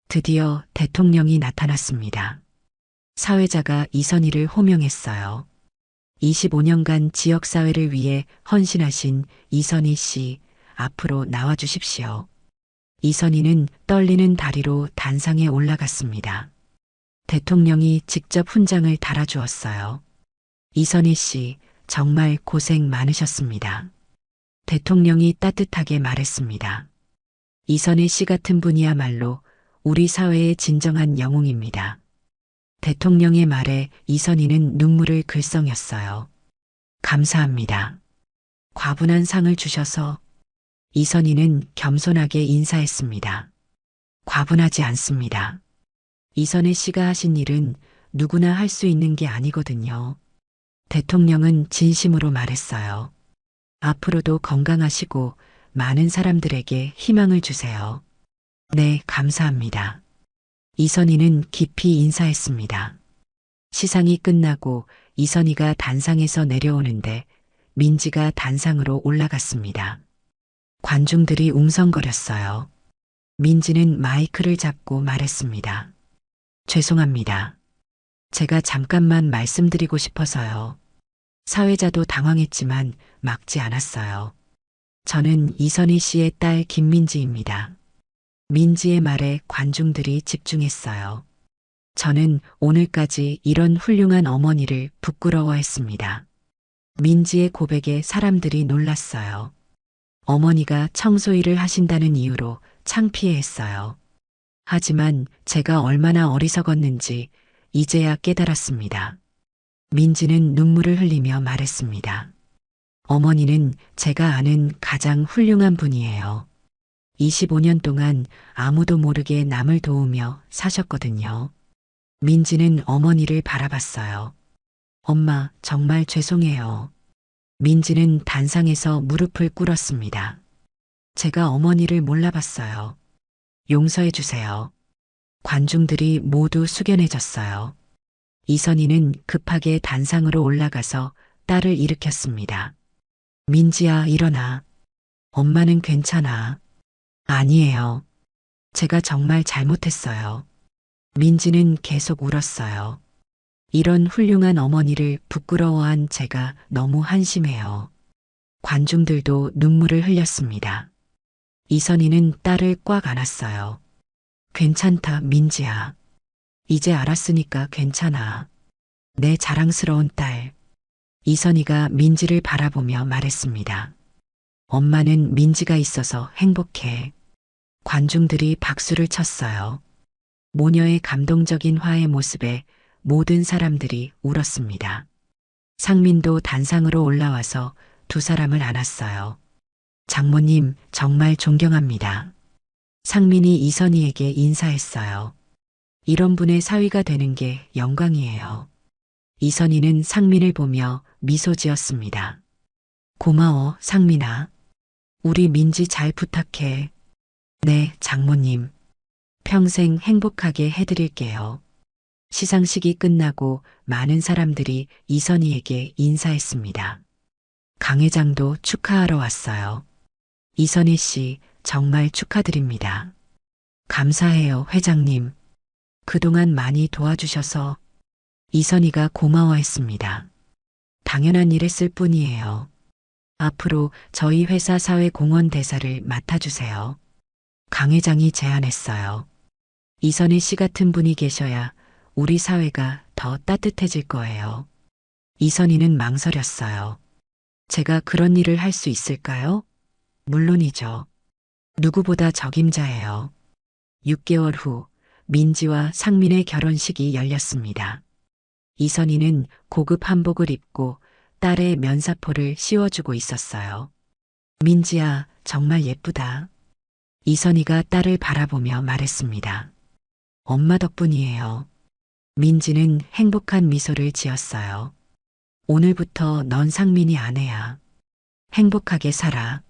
드디어 대통령이 나타났습니다. 사회자가 이선희를 호명했어요. 25년간 지역사회를 위해 헌신하신 이선희 씨, 앞으로 나와주십시오. 이선희는 떨리는 다리로 단상에 올라갔습니다. 대통령이 직접 훈장을 달아주었어요. 이선희 씨, 정말 고생 많으셨습니다. 대통령이 따뜻하게 말했습니다. 이선희 씨 같은 분이야말로 우리 사회의 진정한 영웅입니다. 대통령의 말에 이선희는 눈물을 글썽였어요. 감사합니다. 과분한 상을 주셔서. 이선희는 겸손하게 인사했습니다. 과분하지 않습니다. 이선희 씨가 하신 일은 누구나 할 수 있는 게 아니거든요. 대통령은 진심으로 말했어요. 앞으로도 건강하시고 많은 사람들에게 희망을 주세요. 네, 감사합니다. 이선희는 깊이 인사했습니다. 시상이 끝나고 이선희가 단상에서 내려오는데 민지가 단상으로 올라갔습니다. 관중들이 웅성거렸어요. 민지는 마이크를 잡고 말했습니다. 죄송합니다. 제가 잠깐만 말씀드리고 싶어서요. 사회자도 당황했지만 막지 않았어요. 저는 이선희 씨의 딸 김민지입니다. 민지의 말에 관중들이 집중했어요. 저는 오늘까지 이런 훌륭한 어머니를 부끄러워했습니다. 민지의 고백에 사람들이 놀랐어요. 어머니가 청소일을 하신다는 이유로 창피해했어요. 하지만 제가 얼마나 어리석었는지 이제야 깨달았습니다. 민지는 눈물을 흘리며 말했습니다. 어머니는 제가 아는 가장 훌륭한 분이에요. 25년 동안 아무도 모르게 남을 도우며 사셨거든요. 민지는 어머니를 바라봤어요. 엄마, 정말 죄송해요. 민지는 단상에서 무릎을 꿇었습니다. 제가 어머니를 몰라봤어요. 용서해 주세요. 관중들이 모두 숙연해졌어요. 이선희는 급하게 단상으로 올라가서 딸을 일으켰습니다. 민지야, 일어나. 엄마는 괜찮아. 아니에요. 제가 정말 잘못했어요. 민지는 계속 울었어요. 이런 훌륭한 어머니를 부끄러워한 제가 너무 한심해요. 관중들도 눈물을 흘렸습니다. 이선희는 딸을 꽉 안았어요. 괜찮다, 민지야. 이제 알았으니까 괜찮아. 내 자랑스러운 딸. 이선희가 민지를 바라보며 말했습니다. 엄마는 민지가 있어서 행복해. 관중들이 박수를 쳤어요. 모녀의 감동적인 화해 모습에 모든 사람들이 울었습니다. 상민도 단상으로 올라와서 두 사람을 안았어요. 장모님, 정말 존경합니다. 상민이 이선희에게 인사했어요. 이런 분의 사위가 되는 게 영광이에요. 이선희는 상민을 보며 미소 지었습니다. 고마워, 상민아. 우리 민지 잘 부탁해. 네, 장모님. 평생 행복하게 해드릴게요. 시상식이 끝나고 많은 사람들이 이선희에게 인사했습니다. 강 회장도 축하하러 왔어요. 이선희 씨, 정말 축하드립니다. 감사해요, 회장님. 그동안 많이 도와주셔서. 이선희가 고마워했습니다. 당연한 일 했을 뿐이에요. 앞으로 저희 회사 사회공헌 대사를 맡아주세요. 강 회장이 제안했어요. 이선희 씨 같은 분이 계셔야 우리 사회가 더 따뜻해질 거예요. 이선희는 망설였어요. 제가 그런 일을 할 수 있을까요? 물론이죠. 누구보다 적임자예요. 6개월 후 민지와 상민의 결혼식이 열렸습니다. 이선희는 고급 한복을 입고 딸의 면사포를 씌워주고 있었어요. 민지야, 정말 예쁘다. 이선희가 딸을 바라보며 말했습니다. 엄마 덕분이에요. 민지는 행복한 미소를 지었어요. 오늘부터 넌 상민이 아내야. 행복하게 살아.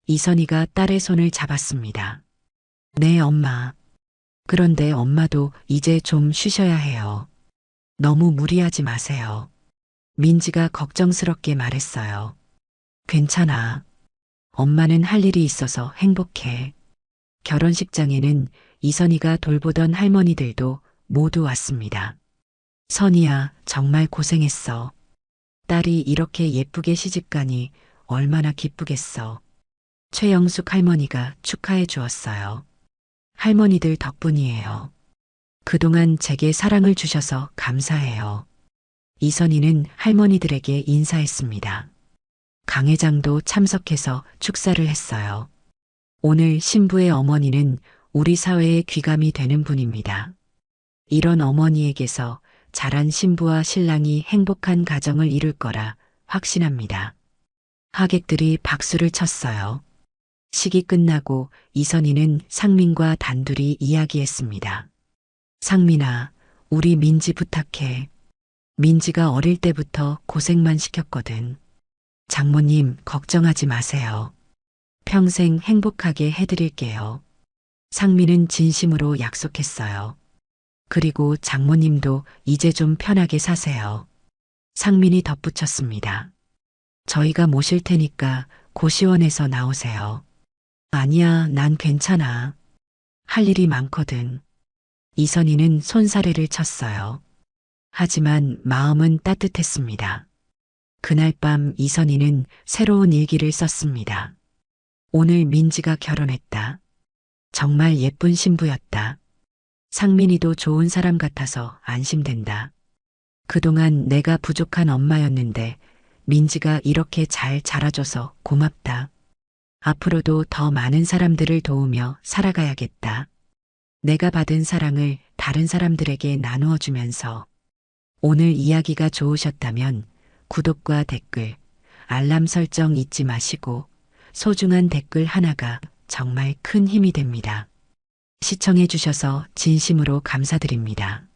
이선희가 딸의 손을 잡았습니다. 네, 엄마. 그런데 엄마도 이제 좀 쉬셔야 해요. 너무 무리하지 마세요. 민지가 걱정스럽게 말했어요. 괜찮아. 엄마는 할 일이 있어서 행복해. 결혼식장에는 이선희가 돌보던 할머니들도 모두 왔습니다. 선희야, 정말 고생했어. 딸이 이렇게 예쁘게 시집가니 얼마나 기쁘겠어. 최영숙 할머니가 축하해 주었어요. 할머니들 덕분이에요. 그동안 제게 사랑을 주셔서 감사해요. 이선희는 할머니들에게 인사했습니다. 강 회장도 참석해서 축사를 했어요. 오늘 신부의 어머니는 우리 사회의 귀감이 되는 분입니다. 이런 어머니에게서 자란 신부와 신랑이 행복한 가정을 이룰 거라 확신합니다. 하객들이 박수를 쳤어요. 식이 끝나고 이선희는 상민과 단둘이 이야기했습니다. 상민아, 우리 민지 부탁해. 민지가 어릴 때부터 고생만 시켰거든. 장모님, 걱정하지 마세요. 평생 행복하게 해드릴게요. 상민은 진심으로 약속했어요. 그리고 장모님도 이제 좀 편하게 사세요. 상민이 덧붙였습니다. 저희가 모실 테니까 고시원에서 나오세요. 아니야, 난 괜찮아. 할 일이 많거든. 이선희는 손사래를 쳤어요. 하지만 마음은 따뜻했습니다. 그날 밤 이선희는 새로운 일기를 썼습니다. 오늘 민지가 결혼했다. 정말 예쁜 신부였다. 상민이도 좋은 사람 같아서 안심된다. 그동안 내가 부족한 엄마였는데 민지가 이렇게 잘 자라줘서 고맙다. 앞으로도 더 많은 사람들을 도우며 살아가야겠다. 내가 받은 사랑을 다른 사람들에게 나누어 주면서. 오늘 이야기가 좋으셨다면 구독과 댓글, 알람 설정 잊지 마시고 소중한 댓글 하나가 정말 큰 힘이 됩니다. 시청해 주셔서 진심으로 감사드립니다.